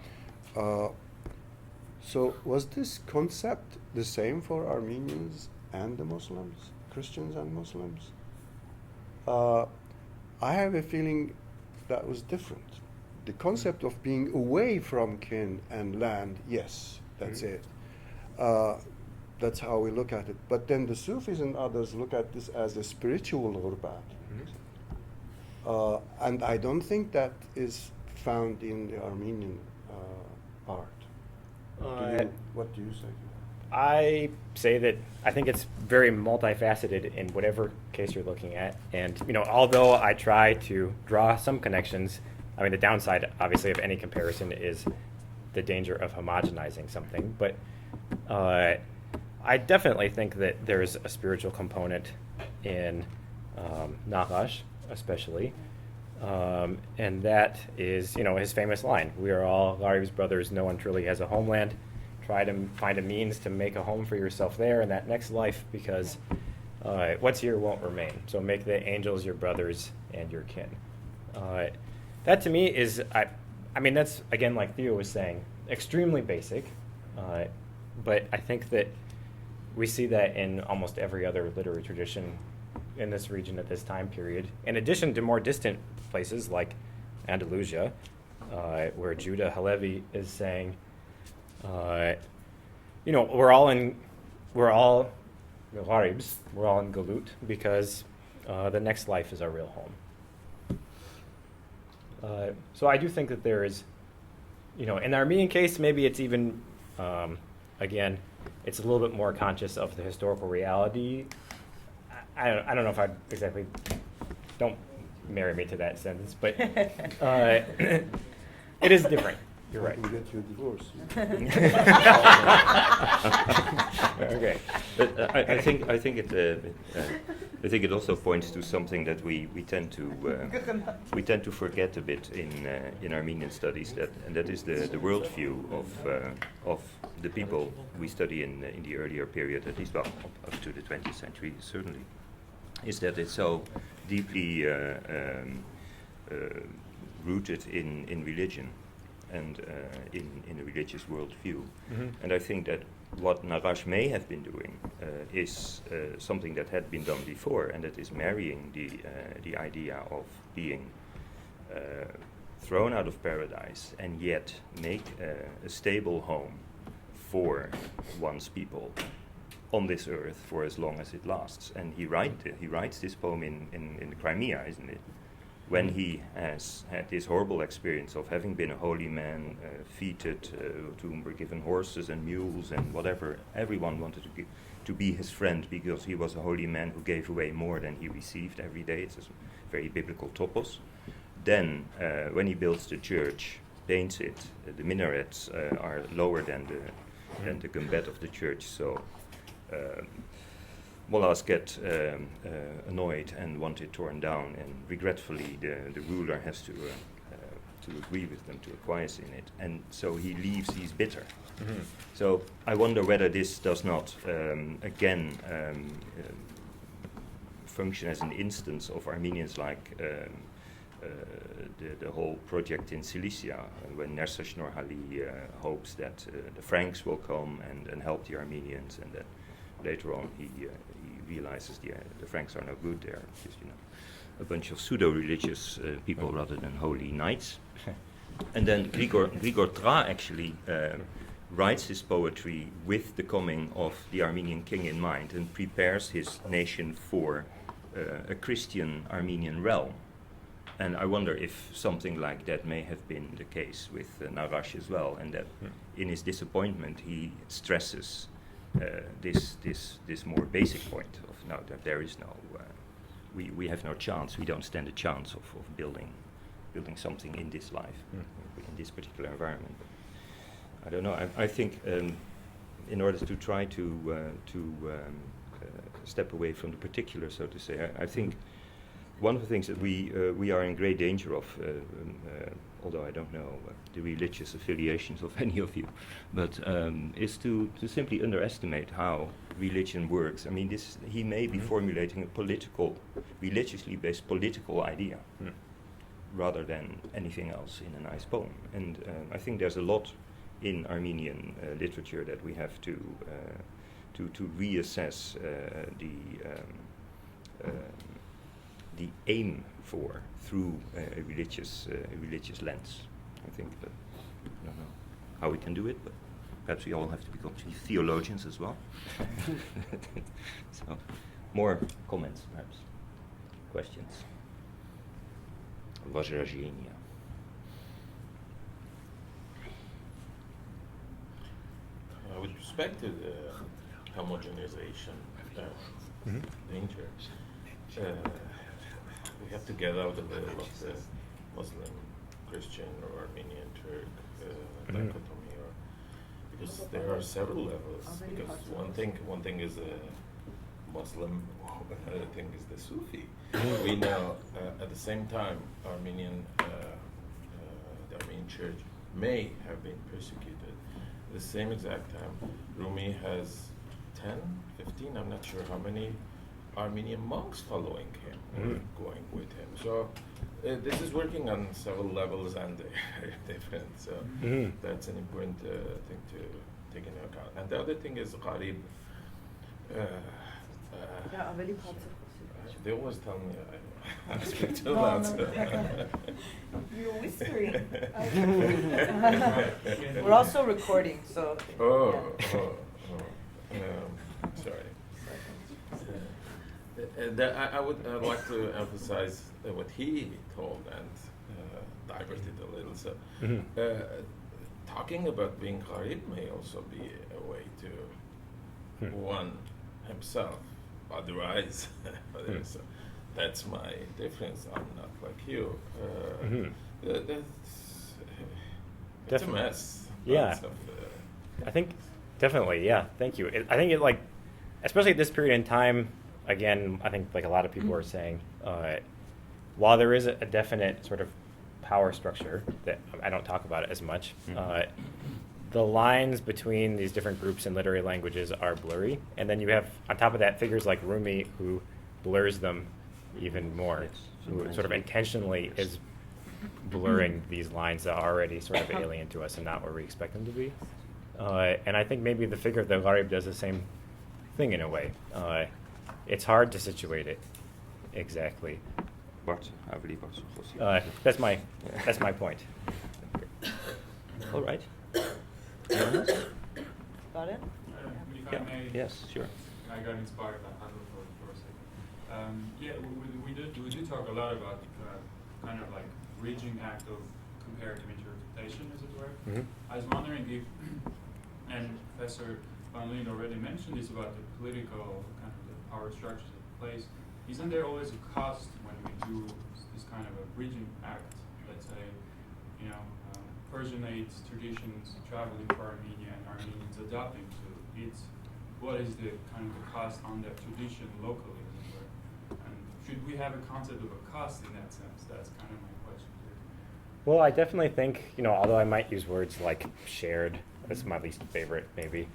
So was this concept the same for Armenians and the Muslims, Christians and Muslims? I have a feeling that was different. The concept of being away from kin and land, yes, that's it. That's how we look at it. But then the Sufis and others look at this as a spiritual ghurbat. And I don't think that is found in the Armenian art. What do you say? I say that I think it's very multifaceted in whatever case you're looking at. And, although I try to draw some connections, I mean, the downside, obviously, of any comparison is the danger of homogenizing something. But I definitely think that there's a spiritual component in Nahash, especially. And that is, his famous line, "We are all Gharib's brothers, no one truly has a homeland. Try to find a means to make a home for yourself there in that next life, because what's here won't remain. So make the angels your brothers and your kin." That to me is, I mean, that's, again, like Theo was saying, extremely basic. But I think that we see that in almost every other literary tradition in this region at this time period, in addition to more distant places like Andalusia, where Judah Halevi is saying, we're all Gharibs, we're all in Galut, because the next life is our real home. So I do think that there is, in the Armenian case, maybe it's even, again, it's a little bit more conscious of the historical reality. I don't know if I exactly don't marry me to that sentence, but it is different. You're right. We get you a divorce. Okay. But I think it also points to something that we tend to forget a bit in Armenian studies, and that is the worldview of the people we study in the earlier period, at least up to the 20th century certainly, is that it's so deeply rooted in religion and in a religious worldview. And I think that what Narash may have been doing is something that had been done before, and that is marrying the idea of being thrown out of paradise and yet make a stable home for one's people on this earth for as long as it lasts. And he writes this poem in the Crimea, isn't it? When he has had this horrible experience of having been a holy man, feted, to whom were given horses and mules and whatever. Everyone wanted to be his friend because he was a holy man who gave away more than he received every day. It's a very biblical topos. Then, when he builds the church, paints it, the minarets are lower than the gumbet of the church. So mullahs get annoyed and want it torn down, and regretfully the ruler has to agree with them, to acquiesce in it, and so he leaves. He's bitter. So I wonder whether this does not again function as an instance of Armenians like the whole project in Cilicia, when Nersa Shnorhali hopes that the Franks will come and help the Armenians, and that later on he realizes the Franks are no good. They're just a bunch of pseudo-religious people rather than holy knights. And then Grigor Tra actually writes his poetry with the coming of the Armenian king in mind, and prepares his nation for a Christian Armenian realm. And I wonder if something like that may have been the case with Narash as well, and that in his disappointment he stresses this more basic point of no, that there is no, we have no chance, we don't stand a chance of building something in this life, in this particular environment. I don't know. I think in order to try to step away from the particular, so to say, I think one of the things that we are in great danger of, although I don't know the religious affiliations of any of you, but is to simply underestimate how religion works. I mean, he may be formulating a religiously based political idea, rather than anything else in a nice poem. And I think there's a lot in Armenian literature that we have to reassess the aim for through a religious lens. I think that I don't know how we can do it, but perhaps we all have to become theologians as well. So, more comments, perhaps, questions. Boyadjian. With respect to the homogenization danger, we have to get out of the Muslim, Christian, or Armenian, Turk dichotomy, because there are several levels. Because one thing is a Muslim, another thing is the Sufi. We know at the same time the Armenian Church may have been persecuted. At the same exact time, Rumi has 10, 15, I'm not sure how many Armenian monks following him, going with him. So this is working on several levels, and they're different. So that's an important thing to take into account. And the other thing is Gharib. They always tell me I speak too loud. You're whispering. We're also recording, so. Sorry. I would like to emphasize what he told and divert it a little. So, talking about being Gharib may also be a way to one himself otherwise others. So that's my difference. I'm not like you. Mhm. It's a Definitely. mess. Yeah. Lots of, I think definitely, yeah. Thank you. I think it like, especially at this period in time. Again, I think like a lot of people are saying, while there is a definite sort of power structure that I don't talk about it as much, the lines between these different groups in literary languages are blurry, and then you have on top of that figures like Rumi who blurs them even more, Yes, who sort of fundamentally. intentionally is blurring these lines that are already sort of alien to us and not where we expect them to be. And I think maybe the figure of the Gharib does the same thing in a way. It's hard to situate it exactly. That's my point. All right. Anyone else? Got it? If Yeah. I may, Yes, sure. I got inspired by Handel for a second. Yeah, we do talk a lot about kind of like bridging act of comparative interpretation, as it were. Mhm. I was wondering if, and Professor Van Lien already mentioned this about the political kind of the power structures of the place. Isn't there always a cost when we do this kind of a bridging act? Let's say, you know, Persianate traditions traveling to Armenia and Armenians adopting to it. What is the kind of the cost on that tradition locally, as it were? And should we have a concept of a cost in that sense? That's kind of my question here. Well, I definitely think, although I might use words like shared, that's my least favorite, maybe.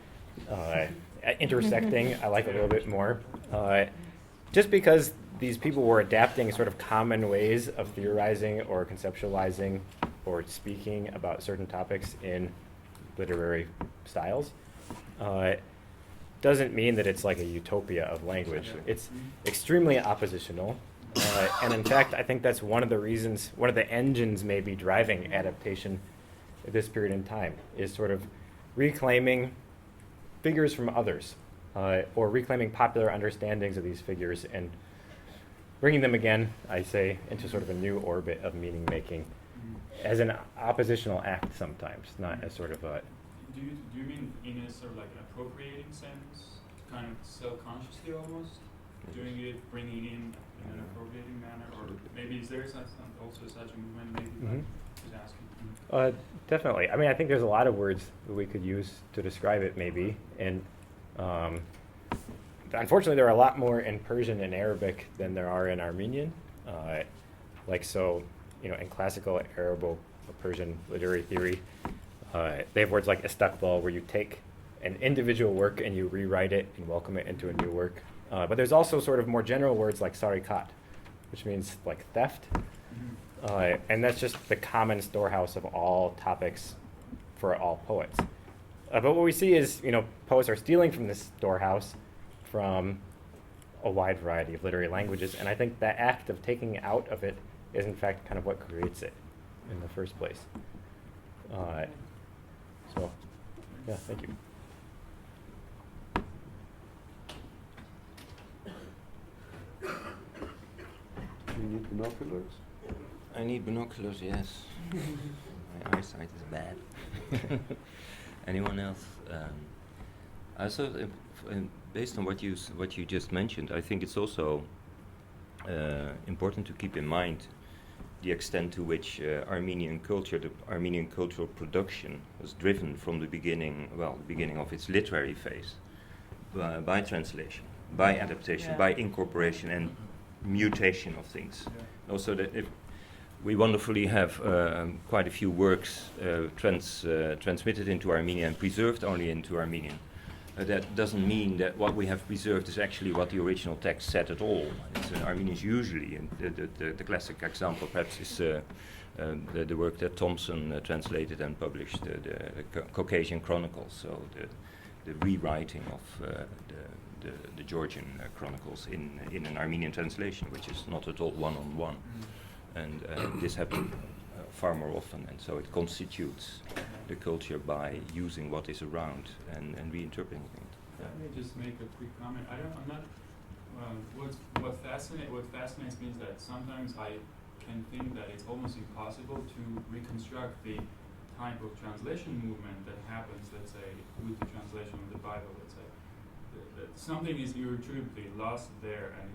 Intersecting, I like a little bit more. Just because these people were adapting sort of common ways of theorizing or conceptualizing or speaking about certain topics in literary styles, doesn't mean that it's like a utopia of language. It's extremely oppositional. And in fact, I think that's one of the reasons, one of the engines maybe driving adaptation at this period in time is sort of reclaiming figures from others, or reclaiming popular understandings of these figures and bringing them again, I say, into sort of a new orbit of meaning making as an oppositional act sometimes, not as sort of a... Do you mean in a sort of like an appropriating sense, kind of self-consciously almost, doing it, bringing in an appropriating manner, or maybe is there also such a movement? Maybe just asking. Definitely. I mean, I think there's a lot of words that we could use to describe it, maybe, and unfortunately, there are a lot more in Persian and Arabic than there are in Armenian. In classical Arabo-Persian literary theory, they have words like istakbal, where you take an individual work and you rewrite it and welcome it into a new work. But there's also sort of more general words like sarikat, which means like theft. And that's just the common storehouse of all topics for all poets. But what we see is, poets are stealing from this storehouse from a wide variety of literary languages. And I think that act of taking out of it is in fact kind of what creates it in the first place. Thank you. Do you need binoculars? I need binoculars, yes. My eyesight is bad. Anyone else? Also, based on what you just mentioned, I think it's also important to keep in mind the extent to which Armenian culture, the Armenian cultural production, was driven from the beginning of its literary phase, by translation, by adaptation, by incorporation and mutation of things. Also, that if we wonderfully have quite a few works transmitted into Armenian and preserved only into Armenian. That doesn't mean that what we have preserved is actually what the original text said at all. Armenians usually, and the classic example perhaps is the work that Thompson translated and published, the Caucasian Chronicles, so the rewriting of the Georgian Chronicles in an Armenian translation, which is not at all one-on-one. And this happens far more often, and so it constitutes the culture by using what is around and reinterpreting things. Let me just make a quick comment. What fascinates me is that sometimes I can think that it's almost impossible to reconstruct the type of translation movement that happens, let's say, with the translation of the Bible, let's say. That something is irretrievably lost there, and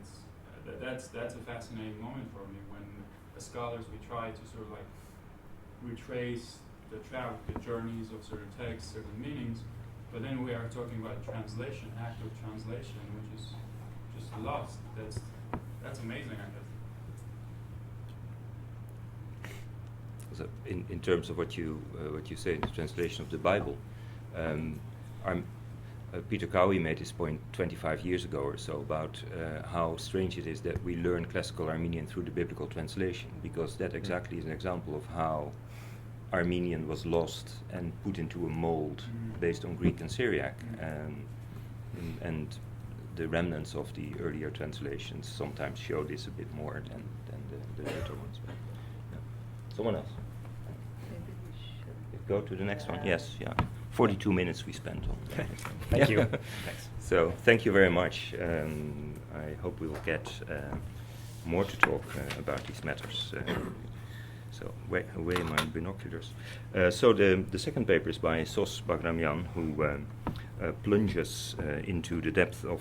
that's a fascinating moment for me when, as scholars, we try to sort of like retrace the journeys of certain texts, certain meanings, but then we are talking about translation, act of translation, which is just lost. That's amazing, I guess. So in terms of what you say in the translation of the Bible, Peter Cowie made this point 25 years ago or so about how strange it is that we learn classical Armenian through the biblical translation, because that exactly is an example of how Armenian was lost and put into a mold based on Greek and Syriac, and the remnants of the earlier translations sometimes show this a bit more than the later ones. But, yeah. Someone else? Maybe we should. Go to the next one. Yes, yeah. 42 minutes we spent on that. Thank you. Thanks. So thank you very much. I hope we will get more to talk about these matters. So away my binoculars. So the second paper is by Sos Bagramyan, who plunges into the depth of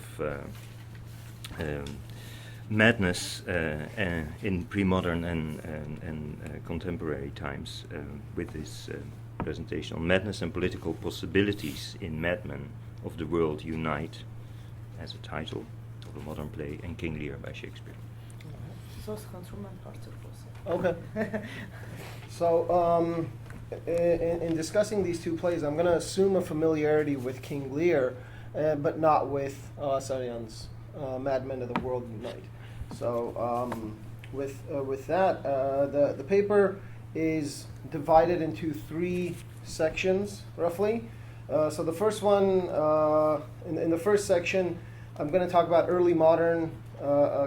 madness in pre-modern and contemporary times with this presentation on madness and political possibilities in Madmen of the World Unite, as a title of a modern play, and King Lear by Shakespeare. Okay. So, in discussing these two plays, I'm going to assume a familiarity with King Lear, but not with Saryan's Madmen of the World Unite. So, with that, the paper is divided into 3 sections, roughly. So the first one, in the first section, I'm going to talk about early modern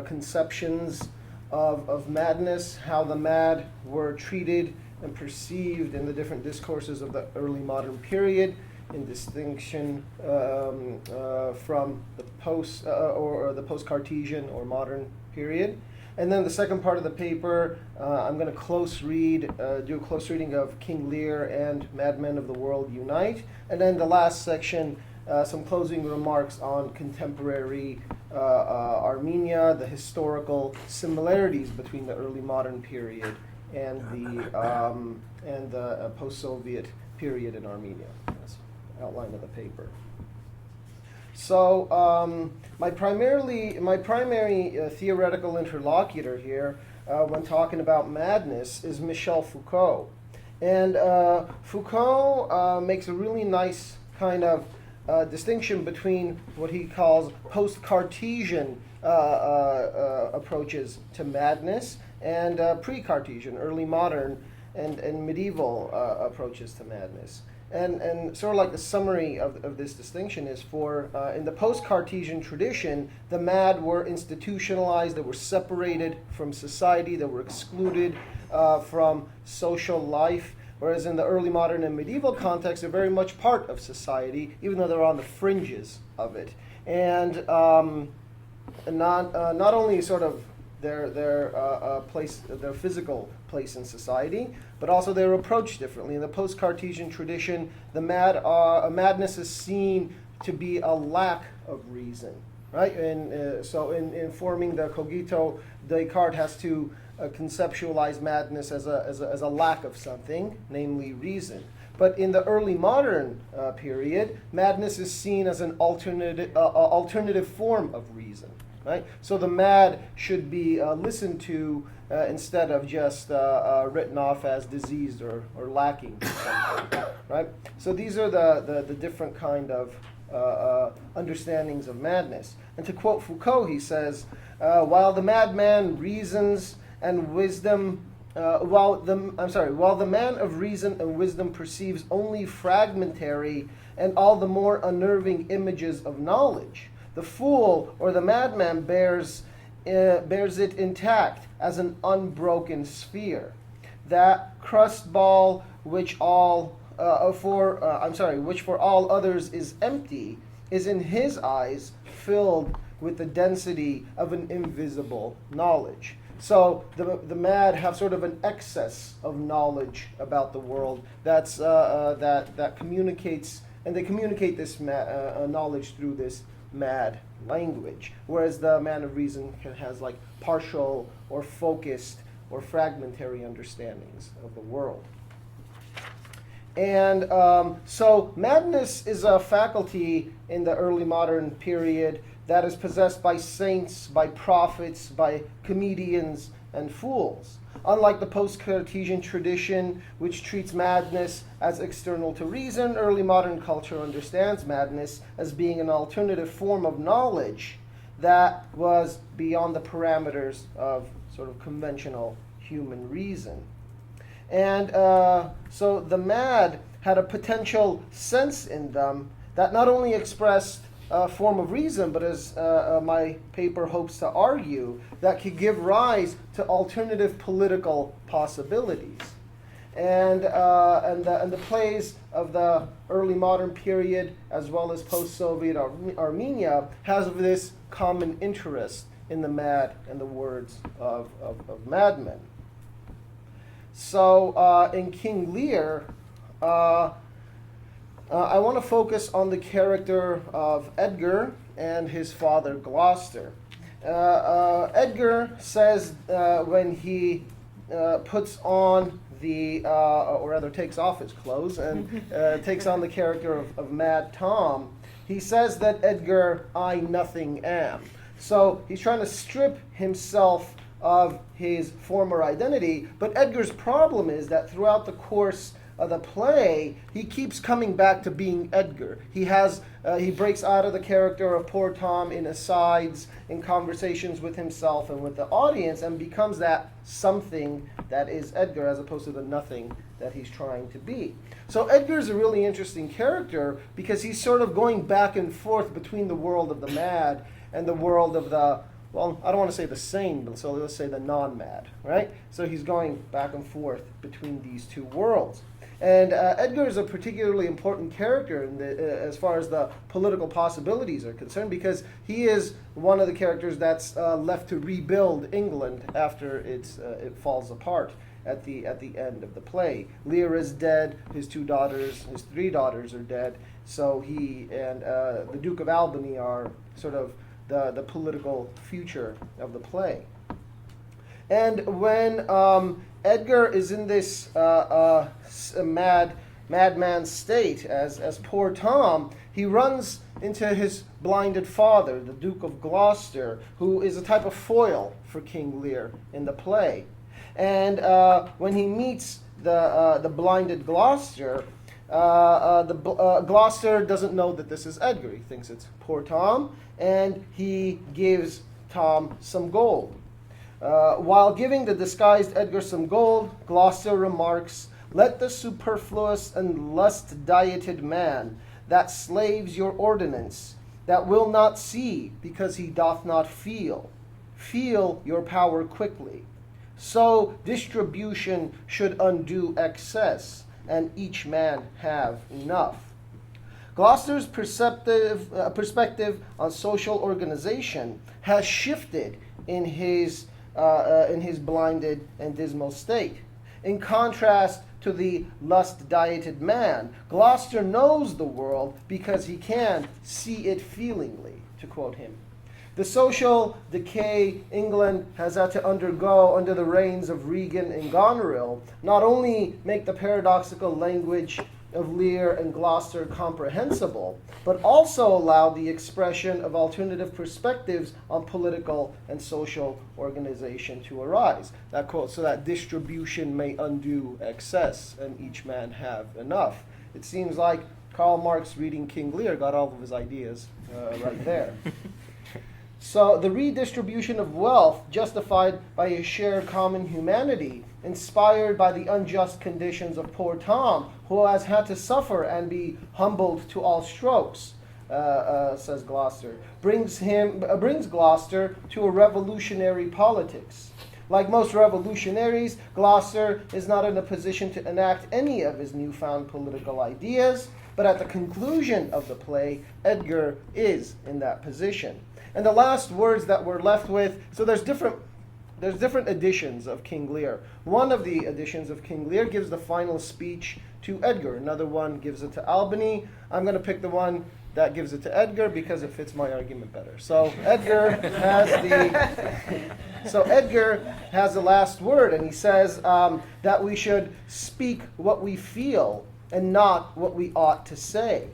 conceptions of madness, how the mad were treated and perceived in the different discourses of the early modern period, in distinction from the or the post-Cartesian or modern period. And then the second part of the paper, I'm going to do a close reading of King Lear and Madmen of the World Unite. And then the last section, some closing remarks on contemporary Armenia, the historical similarities between the early modern period and the post-Soviet period in Armenia. That's the outline of the paper. So my primary theoretical interlocutor here when talking about madness is Michel Foucault. And Foucault makes a really nice kind of distinction between what he calls post-Cartesian approaches to madness and pre-Cartesian, early modern and medieval approaches to madness. And sort of like the summary of this distinction is in the post-Cartesian tradition, the mad were institutionalized, they were separated from society, they were excluded from social life, whereas in the early modern and medieval context, they're very much part of society, even though they're on the fringes of it. And not only sort of their physical place in society, but also they're approached differently. In the post-Cartesian tradition, the madness is seen to be a lack of reason, right? And so in forming the cogito, Descartes has to conceptualize madness as a lack of something, namely reason. But in the early modern period, madness is seen as an alternative form of reason. Right? So the mad should be listened to instead of just written off as diseased or lacking something. Right? So these are the different kind of understandings of madness. And to quote Foucault, he says, while the madman reasons and wisdom while the man of reason and wisdom perceives only fragmentary and all the more unnerving images of knowledge, the fool or the madman bears it intact as an unbroken sphere. That crust ball which for all others is empty, is in his eyes filled with the density of an invisible knowledge. So the mad have sort of an excess of knowledge about the world that communicates, and they communicate this knowledge through this mad language, whereas the man of reason has like partial or focused or fragmentary understandings of the world. And so madness is a faculty in the early modern period that is possessed by saints, by prophets, by comedians, and fools. Unlike the post-Cartesian tradition, which treats madness as external to reason, early modern culture understands madness as being an alternative form of knowledge that was beyond the parameters of sort of conventional human reason. And so the mad had a potential sense in them that not only expressed a form of reason, but as my paper hopes to argue, that could give rise to alternative political possibilities. And the plays of the early modern period, as well as post-Soviet Armenia, has this common interest in the mad and the words of madmen. So in King Lear, I want to focus on the character of Edgar and his father Gloucester. Edgar says when he puts on or rather takes off his clothes and takes on the character of Mad Tom, he says that Edgar, I nothing am. So he's trying to strip himself of his former identity, but Edgar's problem is that throughout the course of the play, he keeps coming back to being Edgar. He breaks out of the character of poor Tom in asides, in conversations with himself and with the audience, and becomes that something that is Edgar, as opposed to the nothing that he's trying to be. So Edgar is a really interesting character because he's sort of going back and forth between the world of the mad and the world of the, well, I don't want to say the sane, but so let's say the non-mad, right? So he's going back and forth between these two worlds. And Edgar is a particularly important character as far as the political possibilities are concerned, because he is one of the characters that's left to rebuild England after it falls apart at the end of the play. Lear is dead. His three daughters are dead. So he and the Duke of Albany are sort of the political future of the play. And when Edgar is in this madman state as poor Tom, he runs into his blinded father, the Duke of Gloucester, who is a type of foil for King Lear in the play. And when he meets the blinded Gloucester, Gloucester doesn't know that this is Edgar. He thinks it's poor Tom, and he gives Tom some gold. While giving the disguised Edgar some gold, Gloucester remarks, "Let the superfluous and lust-dieted man that slaves your ordinance, that will not see because he doth not feel your power quickly. So distribution should undo excess, and each man have enough." Gloucester's perspective on social organization has shifted in his blinded and dismal state. In contrast to the lust-dieted man, Gloucester knows the world because he can see it feelingly, to quote him. The social decay England has had to undergo under the reigns of Regan and Goneril not only make the paradoxical language of Lear and Gloucester comprehensible, but also allow the expression of alternative perspectives on political and social organization to arise. That quote, "So that distribution may undo excess, and each man have enough." It seems like Karl Marx reading King Lear got all of his ideas right there. So the redistribution of wealth justified by a shared common humanity, inspired by the unjust conditions of poor Tom, who has had to suffer and be humbled to all strokes, says Gloucester, brings Gloucester to a revolutionary politics. Like most revolutionaries, Gloucester is not in a position to enact any of his newfound political ideas, but at the conclusion of the play, Edgar is in that position. And the last words that we're left with, so there's different editions of King Lear. One of the editions of King Lear gives the final speech to Edgar. Another one gives it to Albany. I'm going to pick the one that gives it to Edgar because it fits my argument better. So Edgar has the last word, and he says that we should speak what we feel and not what we ought to say.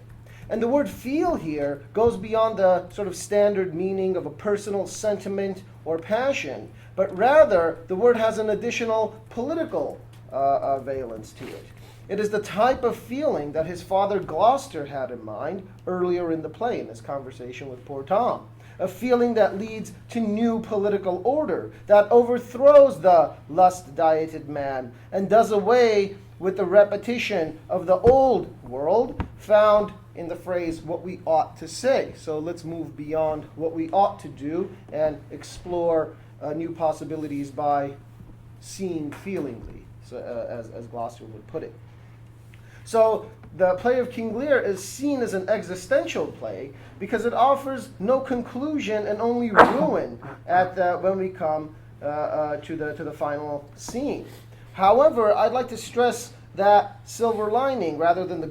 And the word feel here goes beyond the sort of standard meaning of a personal sentiment or passion, but rather the word has an additional political valence to it. It is the type of feeling that his father Gloucester had in mind earlier in the play, in his conversation with poor Tom. A feeling that leads to new political order, that overthrows the lust-dieted man and does away with the repetition of the old world found in the phrase, what we ought to say. So let's move beyond what we ought to do and explore new possibilities by seeing feelingly, so, as Gloucester would put it. So the play of King Lear is seen as an existential play because it offers no conclusion and only ruin when we come to the final scene. However, I'd like to stress that silver lining rather than the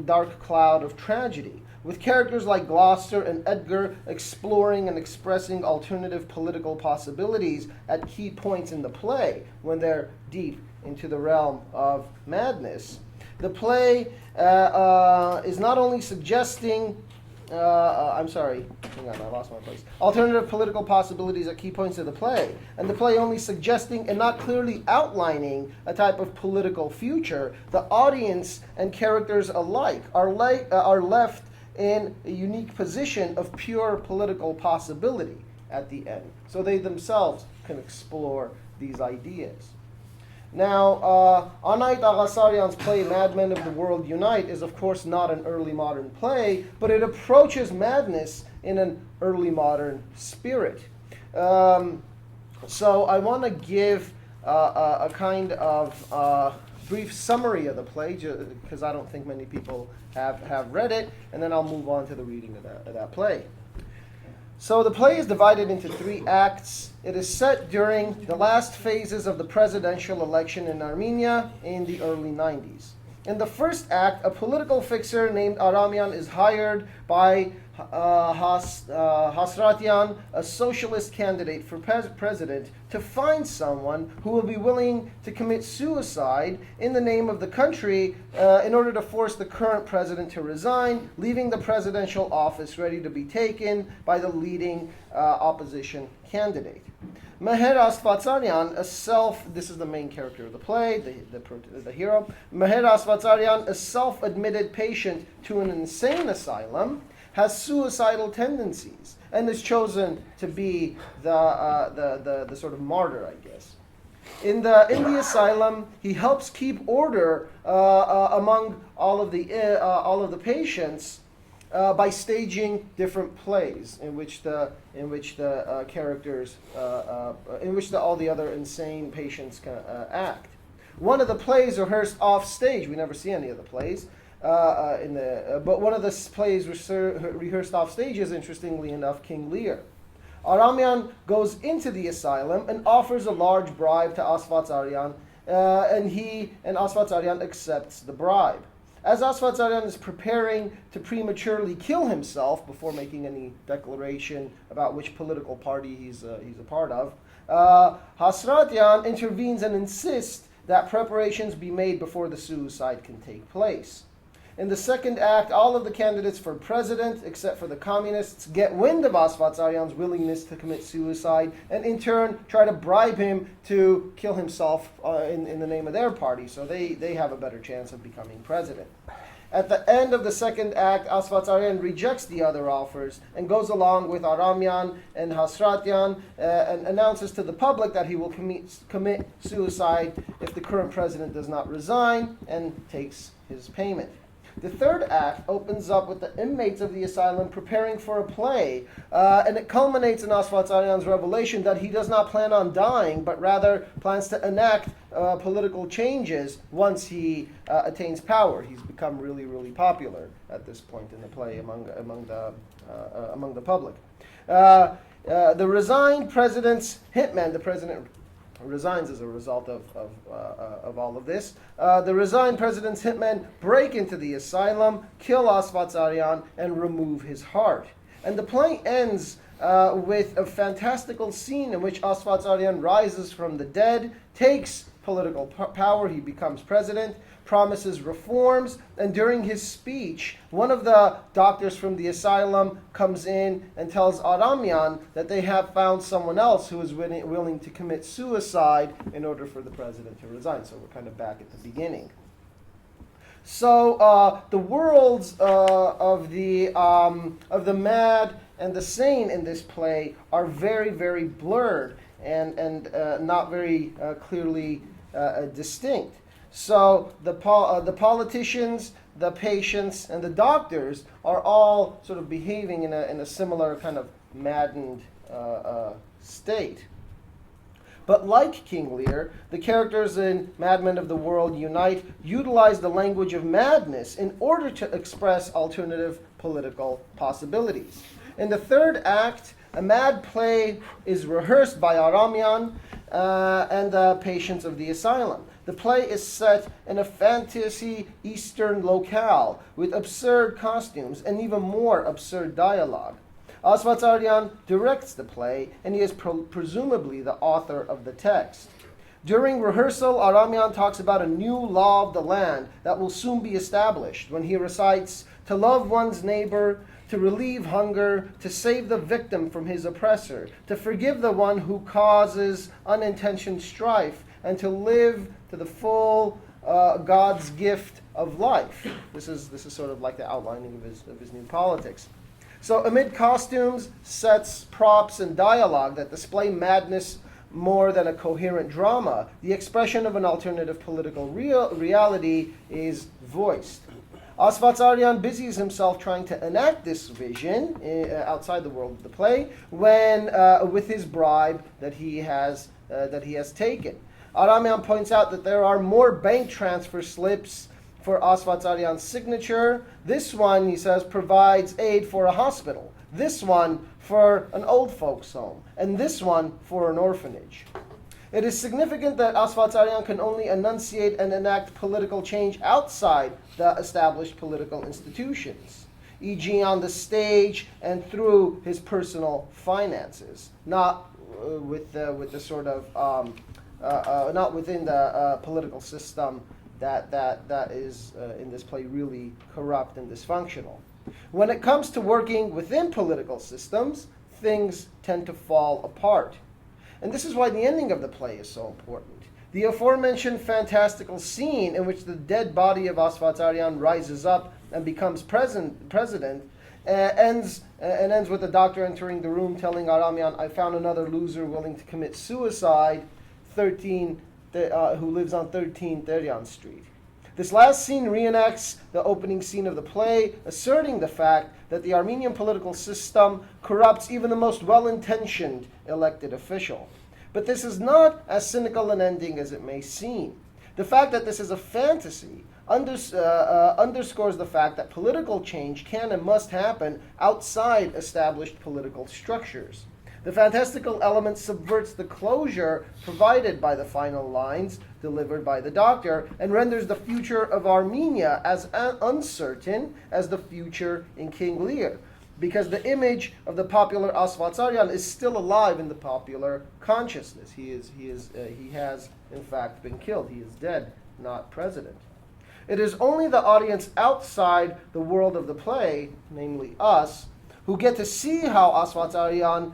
dark cloud of tragedy, with characters like Gloucester and Edgar exploring and expressing alternative political possibilities at key points in the play when they're deep into the realm of madness. The play is not only suggesting alternative political possibilities at key points of the play, and the play only suggesting and not clearly outlining a type of political future. The audience and characters alike are left in a unique position of pure political possibility at the end, so they themselves can explore these ideas. Now, Anait Aghasaryan's play Madmen of the World Unite is of course not an early modern play, but it approaches madness in an early modern spirit. So I want to give a kind of brief summary of the play, because I don't think many people have read it, and then I'll move on to the reading of that play. So the play is divided into 3 acts. It is set during the last phases of the presidential election in Armenia in the early 90s. In the first act, a political fixer named Armenian is hired by Hasratian, a socialist candidate for president, to find someone who will be willing to commit suicide in the name of the country in order to force the current president to resign, leaving the presidential office ready to be taken by the leading opposition candidate. Meher Asfatsaryan, this is the main character of the play, the hero. Meher Asfatsaryan, a self-admitted patient to an insane asylum, has suicidal tendencies and is chosen to be the sort of martyr, I guess. In the asylum, he helps keep order among all of the patients by staging different plays in which all the other insane patients act. One of the plays rehearsed off stage. We never see any of the plays. But one of the plays rehearsed off stage is, interestingly enough, King Lear. Armenian goes into the asylum and offers a large bribe to Asfatsaryan, and Asfatsaryan accepts the bribe. As Asfatsaryan is preparing to prematurely kill himself before making any declaration about which political party he's a part of, Hasratian intervenes and insists that preparations be made before the suicide can take place. In the second act, all of the candidates for president, except for the communists, get wind of Asfatsaryan's willingness to commit suicide and in turn try to bribe him to kill himself in the name of their party, so they have a better chance of becoming president. At the end of the second act, Asfatsaryan rejects the other offers and goes along with Armenian and Hasratian and announces to the public that he will commit suicide if the current president does not resign, and takes his payment. The third act opens up with the inmates of the asylum preparing for a play, and it culminates in Asfatsaryan's revelation that he does not plan on dying, but rather plans to enact political changes once he attains power. He's become really, really popular at this point in the play among the public. The resigned president's hitman, the president resigns as a result of all of this. The resigned president's hitmen break into the asylum, kill Asfatsaryan, and remove his heart. And the play ends with a fantastical scene in which Asfatsaryan rises from the dead, takes political power, he becomes president, promises reforms, and during his speech, one of the doctors from the asylum comes in and tells Armenian that they have found someone else who is willing to commit suicide in order for the president to resign. So we're kind of back at the beginning. So the worlds of the mad and the sane in this play are very, very blurred and not very clearly distinct. So the politicians, the patients, and the doctors are all sort of behaving in a similar kind of maddened state. But like King Lear, the characters in Madmen of the World Unite utilize the language of madness in order to express alternative political possibilities. In the third act, a mad play is rehearsed by Armenian and the patients of the asylum. The play is set in a fantasy Eastern locale with absurd costumes and even more absurd dialogue. Asfatsaryan directs the play, and he is presumably the author of the text. During rehearsal, Armenian talks about a new law of the land that will soon be established when he recites, "To love one's neighbor, to relieve hunger, to save the victim from his oppressor, to forgive the one who causes unintentioned strife, and to live to the full God's gift of life." This is sort of like the outlining of his new politics. So amid costumes, sets, props, and dialogue that display madness more than a coherent drama, the expression of an alternative political reality is voiced. Asfatsaryan busies himself trying to enact this vision outside the world of the play when with his bribe that he has taken. Armenian points out that there are more bank transfer slips for Asfatsaryan's signature. This one, he says, provides aid for a hospital. This one for an old folks home. And this one for an orphanage. It is significant that Asfatsaryan can only enunciate and enact political change outside the established political institutions, e.g. on the stage and through his personal finances, not with the sort of not within the political system that is in this play really corrupt and dysfunctional. When it comes to working within political systems, things tend to fall apart. And this is why the ending of the play is so important. The aforementioned fantastical scene in which the dead body of Asfatsaryan rises up and becomes president ends with the doctor entering the room telling Armenian, "I found another loser willing to commit suicide, who lives on 13 Teryan Street." This last scene reenacts the opening scene of the play, asserting the fact that the Armenian political system corrupts even the most well-intentioned elected official. But this is not as cynical an ending as it may seem. The fact that this is a fantasy underscores the fact that political change can and must happen outside established political structures. The fantastical element subverts the closure provided by the final lines delivered by the doctor and renders the future of Armenia as uncertain as the future in King Lear, because the image of the popular Asfatsaryan is still alive in the popular consciousness. He has in fact been killed. He is dead, not president. It is only the audience outside the world of the play, namely us, who get to see how Asfatsaryan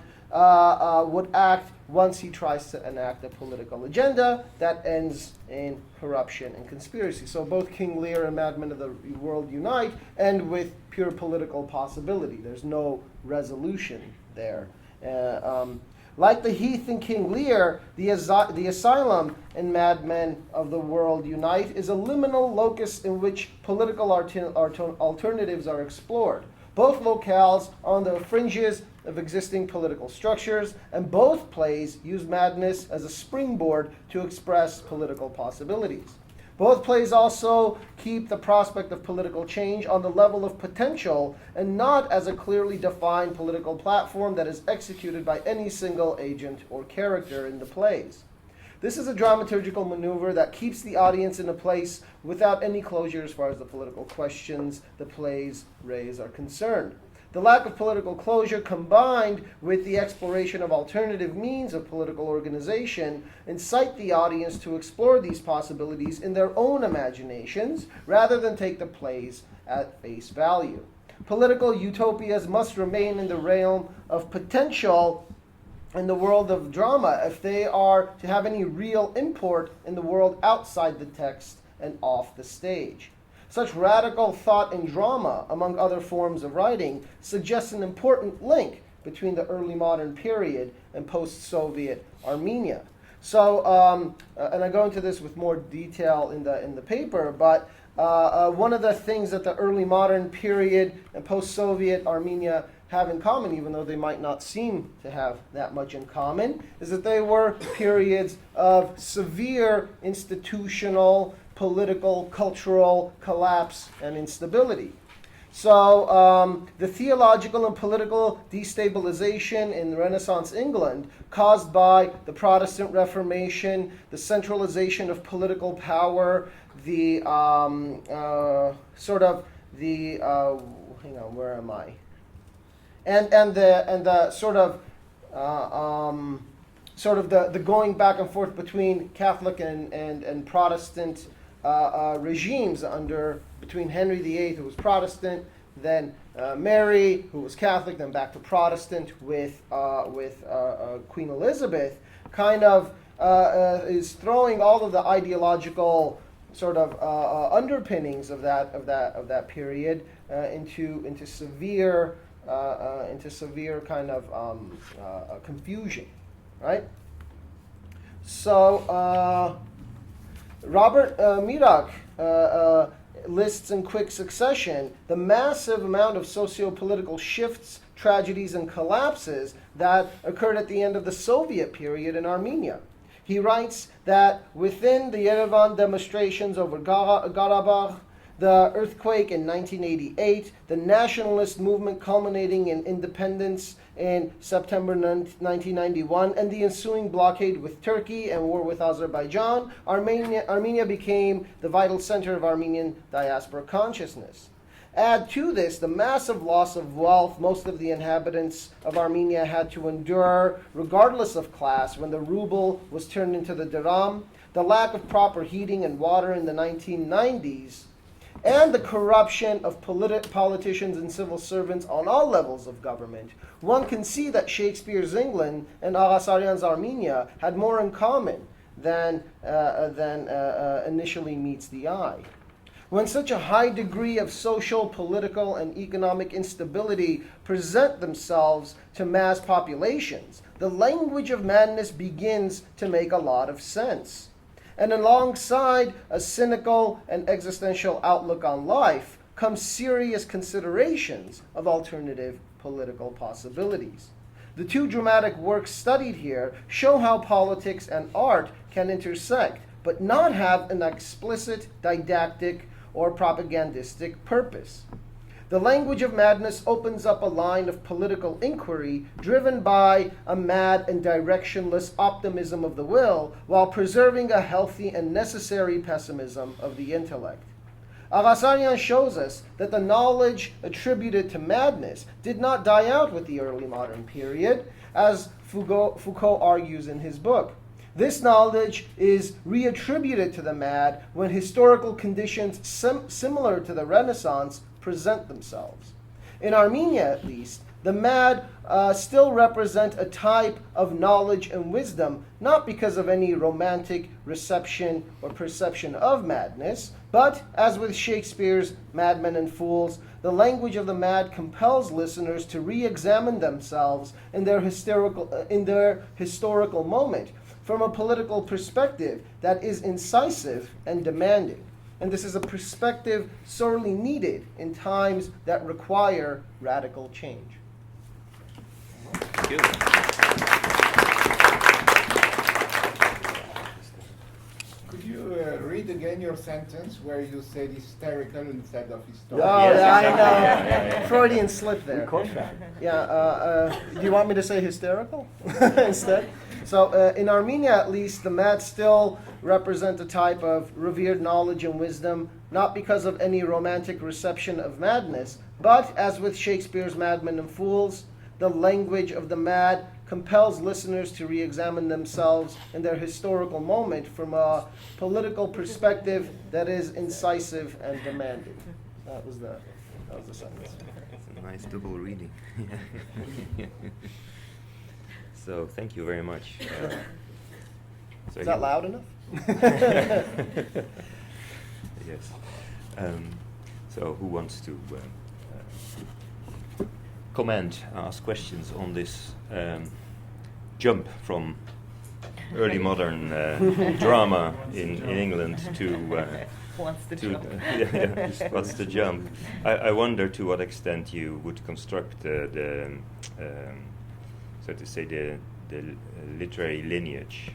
would act once he tries to enact a political agenda that ends in corruption and conspiracy. So both King Lear and Madmen of the World Unite end with pure political possibility. There's no resolution there. Like the heath in King Lear, the asylum in Madmen of the World Unite is a liminal locus in which political alternatives are explored. Both locales are on the fringes of existing political structures, and both plays use madness as a springboard to express political possibilities. Both plays also keep the prospect of political change on the level of potential and not as a clearly defined political platform that is executed by any single agent or character in the plays. This is a dramaturgical maneuver that keeps the audience in a place without any closure as far as the political questions the plays raise are concerned. The lack of political closure, combined with the exploration of alternative means of political organization, incite the audience to explore these possibilities in their own imaginations rather than take the plays at face value. Political utopias must remain in the realm of potential in the world of drama if they are to have any real import in the world outside the text and off the stage. Such radical thought in drama, among other forms of writing, suggests an important link between the early modern period and post-Soviet Armenia. So, and I go into this with more detail in the paper, but one of the things that the early modern period and post-Soviet Armenia have in common, even though they might not seem to have that much in common, is that they were periods of severe institutional, political, cultural collapse and instability. So the theological and political destabilization in Renaissance England, caused by the Protestant Reformation, the centralization of political power, the where am I? And the the going back and forth between Catholic and Protestant regimes between Henry VIII, who was Protestant, then Mary, who was Catholic, then back to Protestant with Queen Elizabeth, kind of is throwing all of the ideological underpinnings of that period into severe kind of confusion, right? So Robert Mirak lists in quick succession the massive amount of socio-political shifts, tragedies, and collapses that occurred at the end of the Soviet period in Armenia. He writes that within the Yerevan demonstrations over Karabakh, the earthquake in 1988, the nationalist movement culminating in independence in September 1991, and the ensuing blockade with Turkey and war with Azerbaijan, Armenia became the vital center of Armenian diaspora consciousness. Add to this the massive loss of wealth most of the inhabitants of Armenia had to endure, regardless of class, when the ruble was turned into the dirham, the lack of proper heating and water in the 1990s, and the corruption of politicians and civil servants on all levels of government, one can see that Shakespeare's England and Aghasaryan's Armenia had more in common than initially meets the eye. When such a high degree of social, political, and economic instability present themselves to mass populations, the language of madness begins to make a lot of sense. And alongside a cynical and existential outlook on life come serious considerations of alternative political possibilities. The two dramatic works studied here show how politics and art can intersect, but not have an explicit, didactic, or propagandistic purpose. The language of madness opens up a line of political inquiry driven by a mad and directionless optimism of the will, while preserving a healthy and necessary pessimism of the intellect. Aghasaryan shows us that the knowledge attributed to madness did not die out with the early modern period, as Foucault argues in his book. This knowledge is reattributed to the mad when historical conditions similar to the Renaissance present themselves. In Armenia, at least, the mad still represent a type of knowledge and wisdom, not because of any romantic reception or perception of madness, but, as with Shakespeare's Madmen and Fools, the language of the mad compels listeners to re-examine themselves in their historical moment from a political perspective that is incisive and demanding. And this is a perspective sorely needed in times that require radical change. Thank you. Could you read read again your sentence where you said hysterical instead of Oh, historical. yeah, I know. Yeah. Freudian slip there. Yeah, do you want me to say hysterical instead? So in Armenia, at least, the mad still represent a type of revered knowledge and wisdom, not because of any romantic reception of madness, but, as with Shakespeare's Madmen and Fools, the language of the mad compels listeners to re-examine themselves in their historical moment from a political perspective that is incisive and demanding. That was the sentence. It's a nice double reading. So thank you very much. So Is that you- loud enough? Yes. So who wants to comment, ask questions on this jump from early modern drama in England to Wants to to jump. what's the jump? I wonder to what extent you would construct the so to say the literary lineage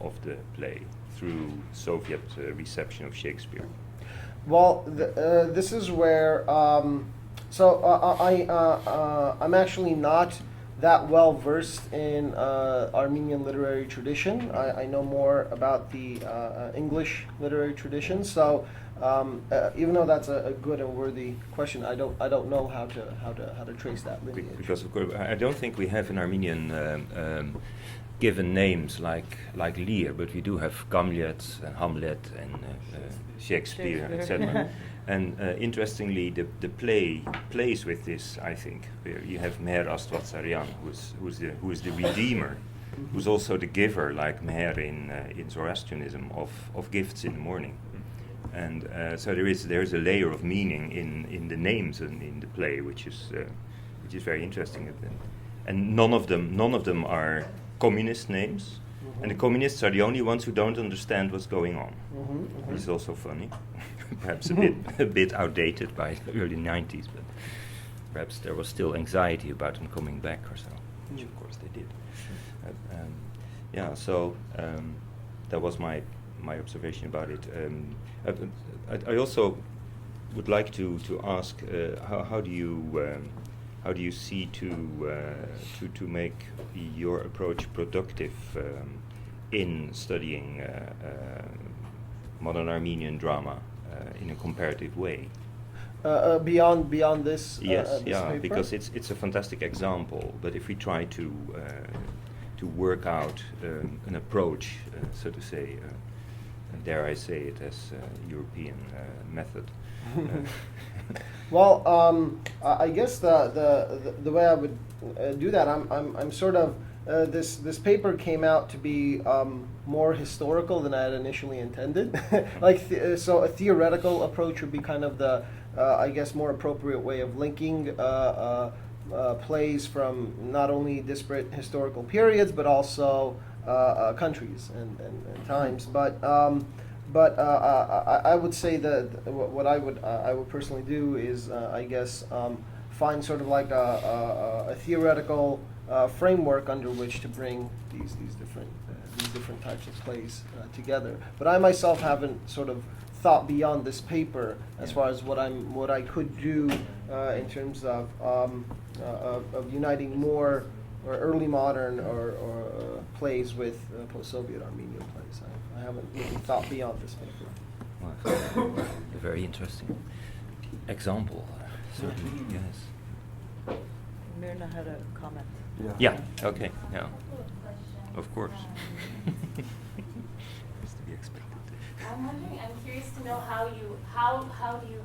of the play through Soviet reception of Shakespeare. Well, this is where. I'm actually not that well versed in Armenian literary tradition. I know more about the English literary tradition. So even though that's a good and worthy question, I don't know how to trace that lineage. Because of course, I don't think we have in Armenian given names like Lear, but we do have Gamlet and Hamlet and Shakespeare, etc. And interestingly, the play plays with this. I think where you have Meher Astvatsaryan, who is the redeemer, who's also the giver, like Meher in Zoroastrianism of gifts in the morning. And so there is a layer of meaning in the names in the play, which is very interesting. And none of them are communist names, and the communists are the only ones who don't understand what's going on. Which is also funny, perhaps a bit outdated by the early 90s, but perhaps there was still anxiety about them coming back or so, which of course they did. So that was my observation about it. I also would like to ask how do you see to make your approach productive in studying modern Armenian drama in a comparative way? Beyond this, Yes, this yeah, paper? because it's a fantastic example. But if we try to work out an approach, so to say, and dare I say it as a European method. Well, I guess the way I would do that, I'm sort of this paper came out to be more historical than I had initially intended. So a theoretical approach would be kind of the I guess more appropriate way of linking plays from not only disparate historical periods but also countries and times. But I would say that what I would personally do is I guess find sort of like a theoretical framework under which to bring these different types of plays together. But I myself haven't sort of thought beyond this paper as far as what I could do in terms of uniting more or early modern or plays with post-Soviet Armenian plays. I haven't really thought beyond this paper. Well, a very interesting example, certainly, yes. Mirna had a comment. Yeah, okay, yeah. Of course. It's to be expected. I'm curious to know how do you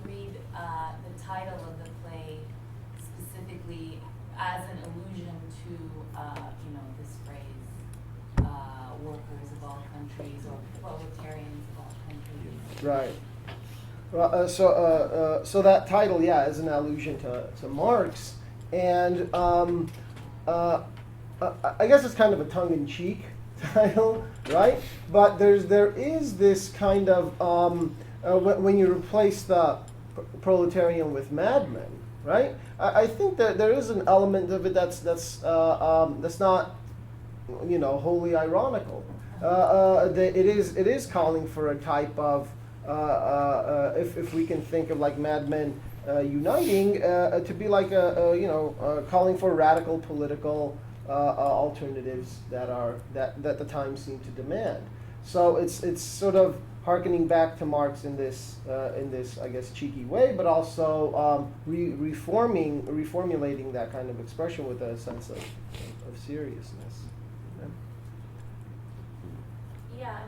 read the title of the play specifically as an allusion to this phrase, workers of all countries or proletarians of all countries. Right. So that title, yeah, is an allusion to Marx, and I guess it's kind of a tongue-in-cheek title, right? But there is this kind of when you replace the proletarian with madmen, right? I think that there is an element of it that's not wholly ironical. It is calling for a type of if we can think of like Mad Men uniting to be like calling for radical political alternatives that the times seem to demand. So it's sort of harkening back to Marx in this I guess cheeky way, but also reformulating that kind of expression with a sense of seriousness. Yeah,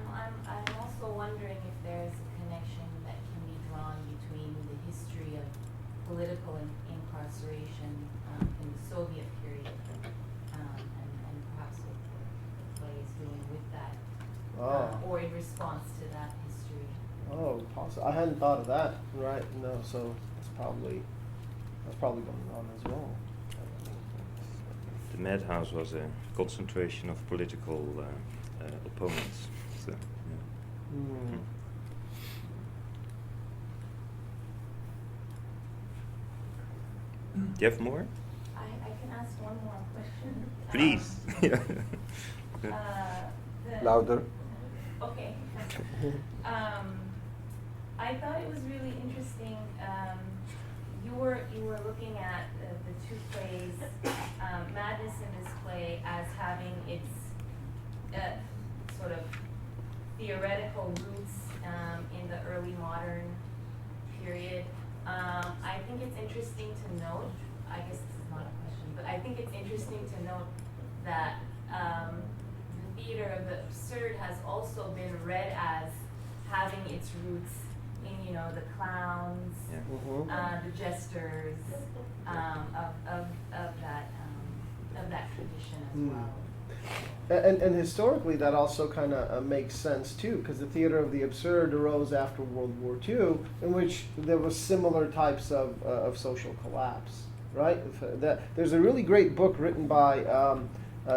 I'm also wondering if there's a connection that can be drawn between the history of political incarceration in the Soviet period and perhaps what the play is doing with that, or in response to that history. Oh, possible. I hadn't thought of that. Right? No. So that's probably going on as well. The madhouse was a concentration of political opponents. So, yeah. Hmm. Do you have more? I can ask one more question. Please. Louder. Okay. I thought it was really interesting. You were looking at the two plays, Madness in this play as having its sort of theoretical roots in the early modern period. I think it's interesting to note, I guess this is not a question, but I think it's interesting to note that the theater of the absurd has also been read as having its roots in, the clowns, Yeah. Mm-hmm. the jesters of that tradition as well. And historically, that also kind of makes sense too, because the theater of the absurd arose after World War II, in which there was similar types of social collapse, right? There's a really great book written by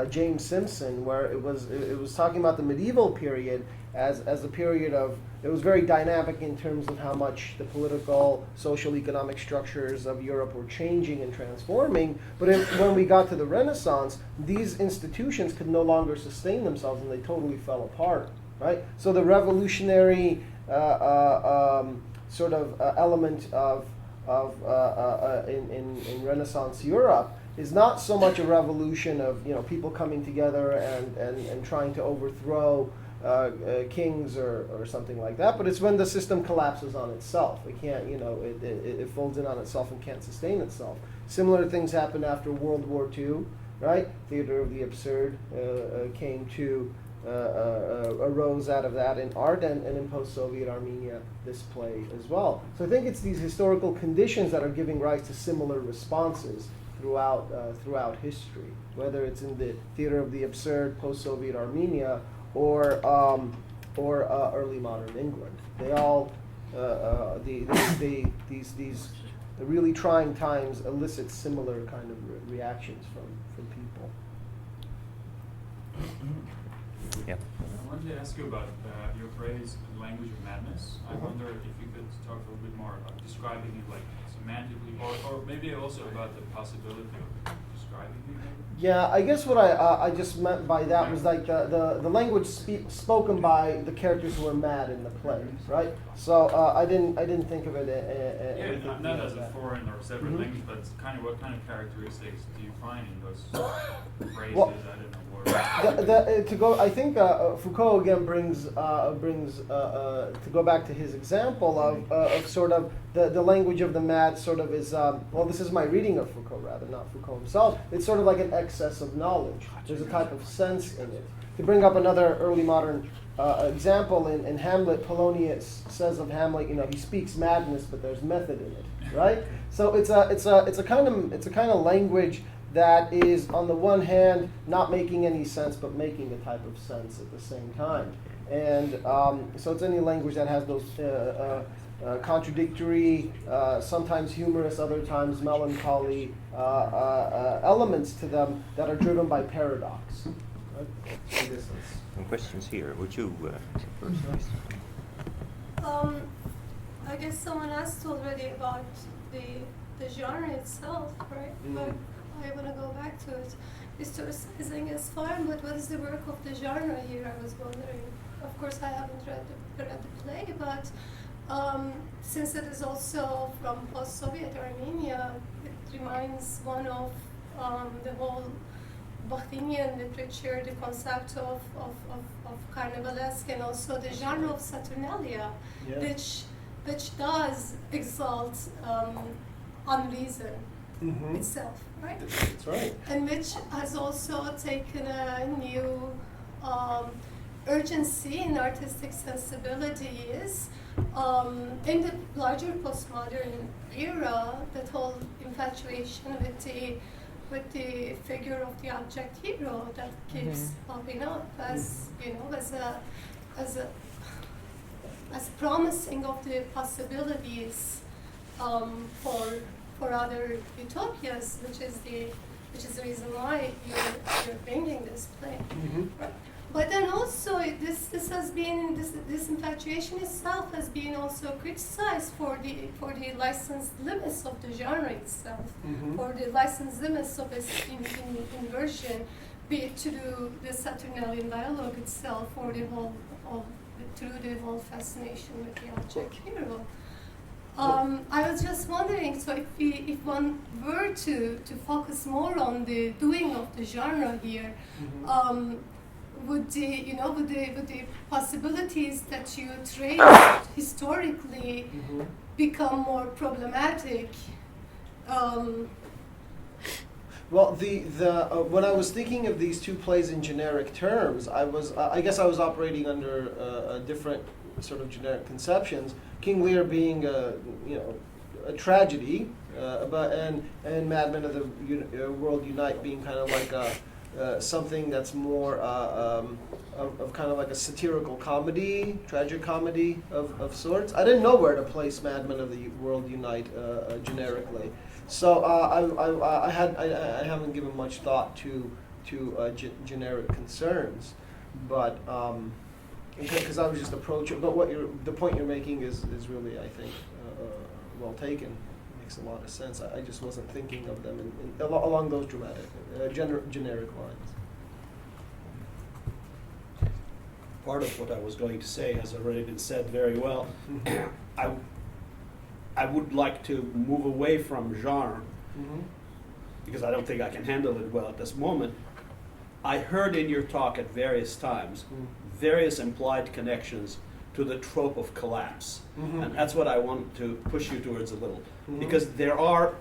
James Simpson where it was talking about the medieval period as a period of, it was very dynamic in terms of how much the political, social, economic structures of Europe were changing and transforming. But when we got to the Renaissance, these institutions could no longer sustain themselves and they totally fell apart, right? So the revolutionary sort of element in Renaissance Europe is not so much a revolution of people coming together and trying to overthrow kings or something like that, but it's when the system collapses on itself. It can't, it folds in on itself and can't sustain itself. Similar things happened after World War II, right? Theater of the absurd arose out of that in art and in post-Soviet Armenia, this play as well. So I think it's these historical conditions that are giving rise to similar responses throughout history, whether it's in the theater of the absurd, post-Soviet Armenia, or early modern England. They all these really trying times elicit similar kind of reactions from people. Yeah. I wanted to ask you about your phrase "language of madness." I wonder if you could talk a little bit more about describing it, like semantically, or maybe also about the possibility of describing it. Yeah, I guess what I just meant by that was like the language spoken by the characters who are mad in the play, right? So I didn't think of it. Not as a foreign or separate language, but kind of what kind of characteristics do you find in those phrases? Well, I don't know. I think Foucault again brings to go back to his example of sort of the language of the mad sort of is this is my reading of Foucault rather, not Foucault himself. It's sort of like an excess of knowledge. There's a type of sense in it. To bring up another early modern example in Hamlet, Polonius says of Hamlet, he speaks madness, but there's method in it, right? So it's a kind of language that is, on the one hand, not making any sense, but making a type of sense at the same time. And so it's any language that has those contradictory, sometimes humorous, other times melancholy elements to them that are driven by paradox. Right? In this sense. Some questions here. Would you first, please? I guess someone asked already about the genre itself, right? But I want to go back to it. Historicizing is fine, but what is the work of the genre here? I was wondering. Of course, I haven't read the play, but since it is also from post-Soviet Armenia, it reminds one of the whole Boyadjian literature, the concept of carnivalesque, and also the genre of Saturnalia, Yeah. which does exalt unreason itself, right? That's right. And which has also taken a new urgency in artistic sensibilities. In the larger postmodern era, that whole infatuation with the figure of the abject hero that keeps popping up as as promising of the possibilities for other utopias, which is the reason why you're bringing this play. Right? But then also this has been this infatuation itself has been also criticized for the licensed limits of the genre itself, for the licensed limits of its inversion, be it through the Saturnalian dialogue itself or through the whole fascination with the object hero. I was just wondering, so if one were to focus more on the doing of the genre here, would the possibilities that you traced historically become more problematic? Well, when I was thinking of these two plays in generic terms, I guess I was operating under a different sort of generic conceptions. King Lear being a tragedy, and Madmen of the World Unite being kind of like something that's more of kind of like a satirical comedy, tragic comedy of sorts. I didn't know where to place Madmen of the World Unite generically. So I haven't given much thought to generic concerns, but because I was just approaching. But the point you're making is really, I think, well taken. Makes a lot of sense. I just wasn't thinking of them along those generic lines. Part of what I was going to say has already been said very well. I would like to move away from genre because I don't think I can handle it well at this moment. I heard in your talk at various times various implied connections to the trope of collapse. And that's what I want to push you towards a little. Because there are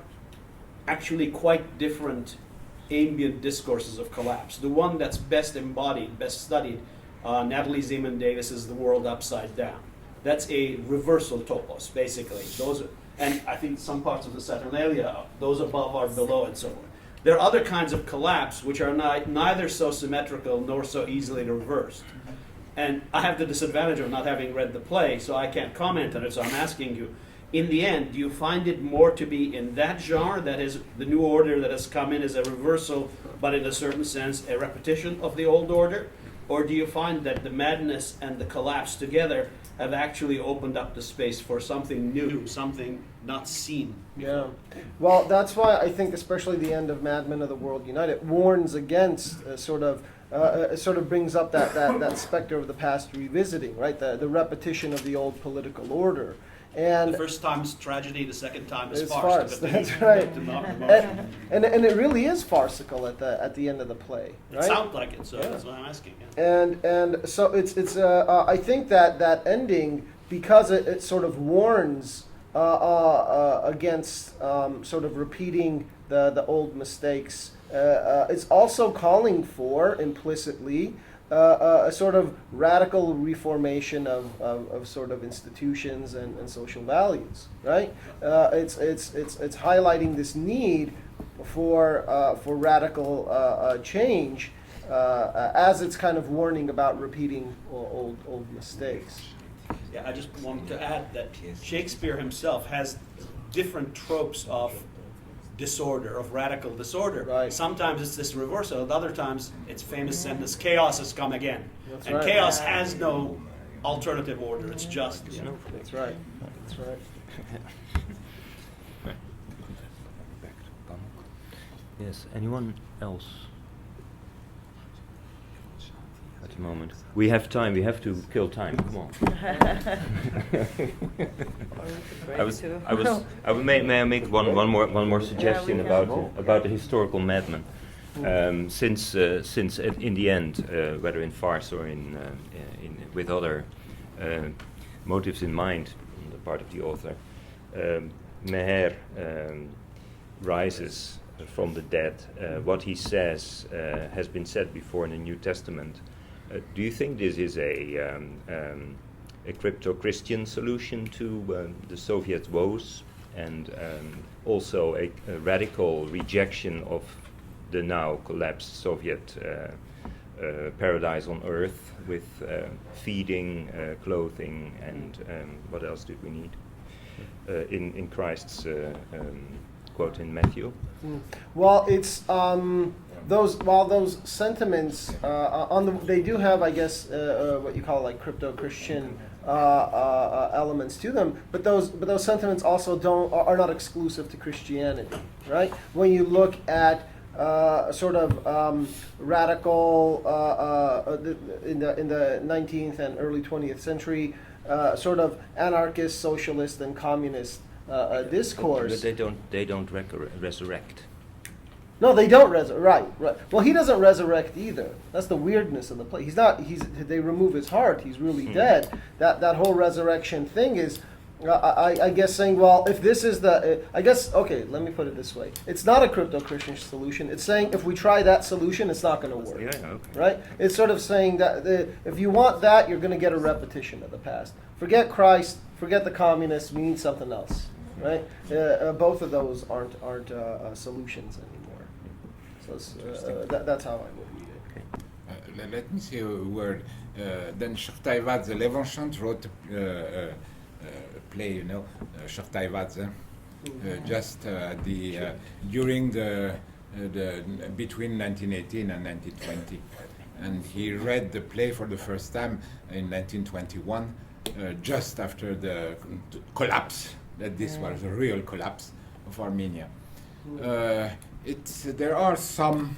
actually quite different ambient discourses of collapse. The one that's best embodied, best studied, Natalie Zeman Davis's The World Upside Down. That's a reversal topos, basically. And I think some parts of the Saturnalia, those above are below and so on. There are other kinds of collapse which are neither so symmetrical nor so easily reversed. And I have the disadvantage of not having read the play, so I can't comment on it, so I'm asking you, in the end, do you find it more to be in that genre, that is, the new order that has come in as a reversal, but in a certain sense, a repetition of the old order? Or do you find that the madness and the collapse together have actually opened up the space for something new, something not seen? Yeah. Well, that's why I think especially the end of Madmen of the World United warns against sort of brings up that specter of the past revisiting, right? The repetition of the old political order. And the first time is tragedy, the second time is farce. That's right. And it really is farcical at the end of the play. Right? It sounds like it, so that's what I'm asking. Yeah. And so it's I think that ending, because it sort of warns against sort of repeating the old mistakes. It's also calling for implicitly a sort of radical reformation of sort of institutions and social values, right? It's highlighting this need for radical change, as it's kind of warning about repeating old mistakes. Yeah, I just wanted to add that Shakespeare himself has different tropes of disorder, of radical disorder. Right. Sometimes it's this reversal, at other times it's famous sentence, chaos has come again. That's and right. Chaos has no alternative order, it's just. That's right. That's right. Yes, anyone else? at the moment. We have time. We have to kill time. Come on. May I make one more suggestion about the historical madman? Since in the end, whether in farce or in with other motives in mind on the part of the author, Meher rises from the dead. What he says has been said before in the New Testament. Do you think this is a crypto-Christian solution to the Soviet woes, and also a radical rejection of the now collapsed Soviet paradise on earth with feeding, clothing, and what else did we need in Christ's quote in Matthew? Well, it's those sentiments they do have, I guess, what you call like crypto-Christian elements to them, but those sentiments also are not exclusive to Christianity, right? When you look at sort of radical in the 19th and early 20th century, sort of anarchist, socialist, and communist discourse. But they don't resurrect. No, they don't resurrect. Right. Well, he doesn't resurrect either. That's the weirdness of the play. They remove his heart. He's really dead. That whole resurrection thing is, I guess, saying, well, if this is okay, let me put it this way. It's not a crypto-Christian solution. It's saying if we try that solution, it's not going to work. Yeah, okay. Right? It's sort of saying that if you want that, you're going to get a repetition of the past. Forget Christ, forget the communists, we need something else. Right? Both of those aren't solutions anymore. So that's how I would read it. Let me say a word. Then Shartaivad, the Levonchant wrote a play, Shartaivad, just during the between 1918 and 1920, and he read the play for the first time in 1921, just after the collapse. That this was a real collapse of Armenia. There are some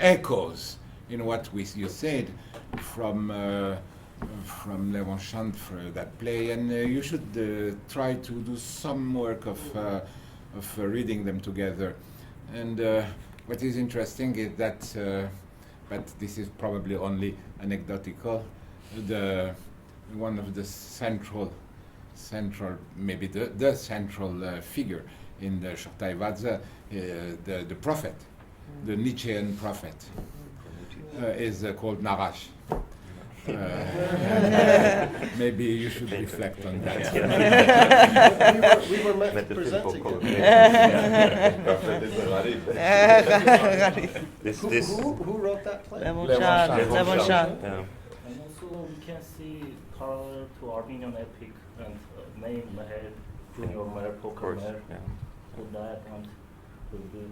echoes in what you said from Levonchant for that play, and you should try to do some work of reading them together. And what is interesting is that, but this is probably only anecdotal, one of the central maybe the central figure in the Shartaivad, the prophet, the Nietzschean prophet, is called Narash. Maybe you should reflect on that. We were presenting it. Who wrote that play? Levonchant. And also we can see parallel to Armenian epic and name Meher, Junior Meher, Poker Meher, with that and will be.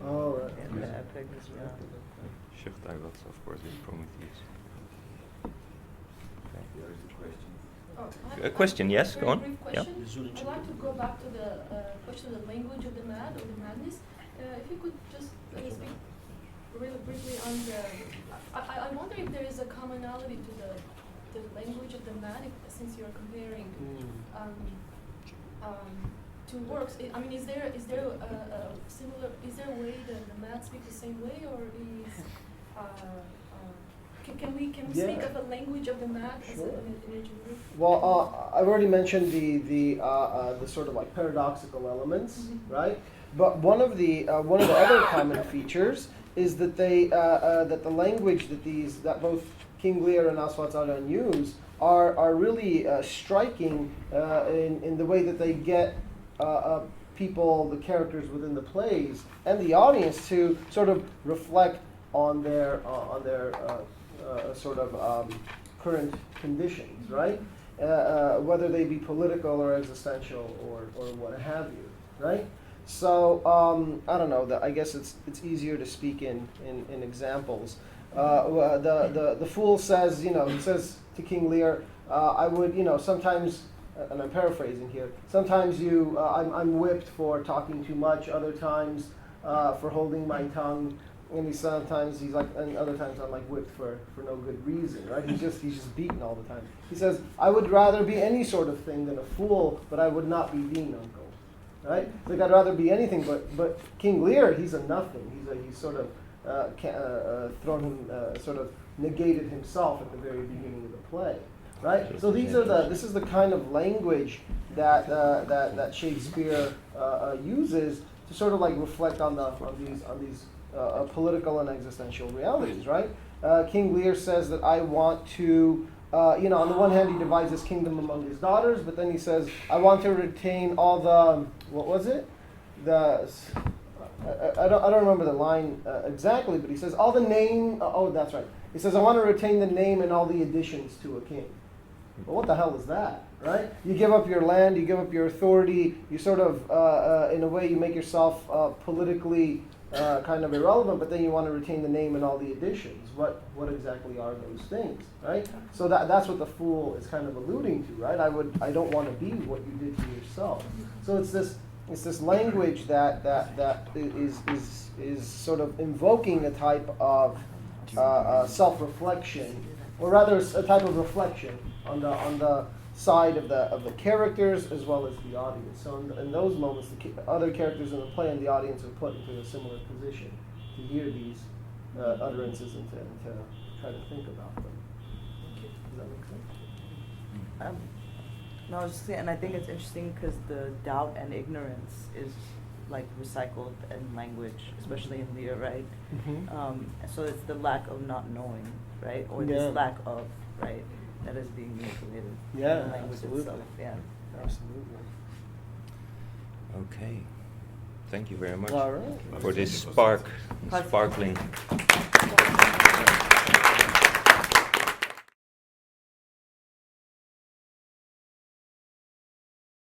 Oh, right. In the epic as well. Shartaivad, of course, is Prometheus. A question, yes, go on. Yeah. I'd like to go back to the question of the language of the mad or the madness. If you could just speak really briefly on the. I wonder if there is a commonality to the language of the mad, since you are comparing two works. I mean, is there a similar? Is there a way that the mad speak the same way, or is can we speak of a language of the mad as an engineer? Well, I've already mentioned the sort of like paradoxical elements, right? But one of the other common features is that that the language that both King Lear and Aswat Zadan use are really striking in the way that they get people, the characters within the plays, and the audience to sort of reflect on their sort of current conditions, right? Whether they be political or existential or what have you, right? So I don't know. I guess it's easier to speak in examples. The fool says, he says to King Lear, I would, sometimes, and I'm paraphrasing here. Sometimes I'm whipped for talking too much. Other times for holding my tongue. And sometimes he's like, and other times I'm like whipped for no good reason, right? He's just beaten all the time. He says, I would rather be any sort of thing than a fool, but I would not be thine, uncle. Right? Like I'd rather be anything, but King Lear, he's a nothing. He's sort of sort of negated himself at the very beginning of the play. Right? So this is the kind of language that Shakespeare uses to sort of like reflect on these political and existential realities, right? King Lear says that I want to, on the one hand he divides his kingdom among his daughters, but then he says, I want to retain all the, what was it? I don't remember the line exactly, but he says, all the name, that's right. He says, I want to retain the name and all the additions to a king. Well, what the hell is that, right? You give up your land, you give up your authority, you sort of, in a way, you make yourself politically kind of irrelevant, but then you want to retain the name and all the additions. What exactly are those things, right? So that's what the fool is kind of alluding to, right? I don't want to be what you did to yourself. So it's this language that is sort of invoking a type of self-reflection, or rather a type of reflection on the side of the characters as well as the audience. So in those moments, the other characters in the play and the audience are put into a similar position to hear these utterances and to try to think about them. Does that make sense? No, I was just saying, and I think it's interesting because the doubt and ignorance is like recycled in language, especially in Lear, right? Mm-hmm. So it's the lack of not knowing, right? Or Yeah. this lack of, right, that is being manipulated Yeah, in the language absolutely. itself. Yeah. Absolutely. Okay. Thank you very much All right. for this sparkling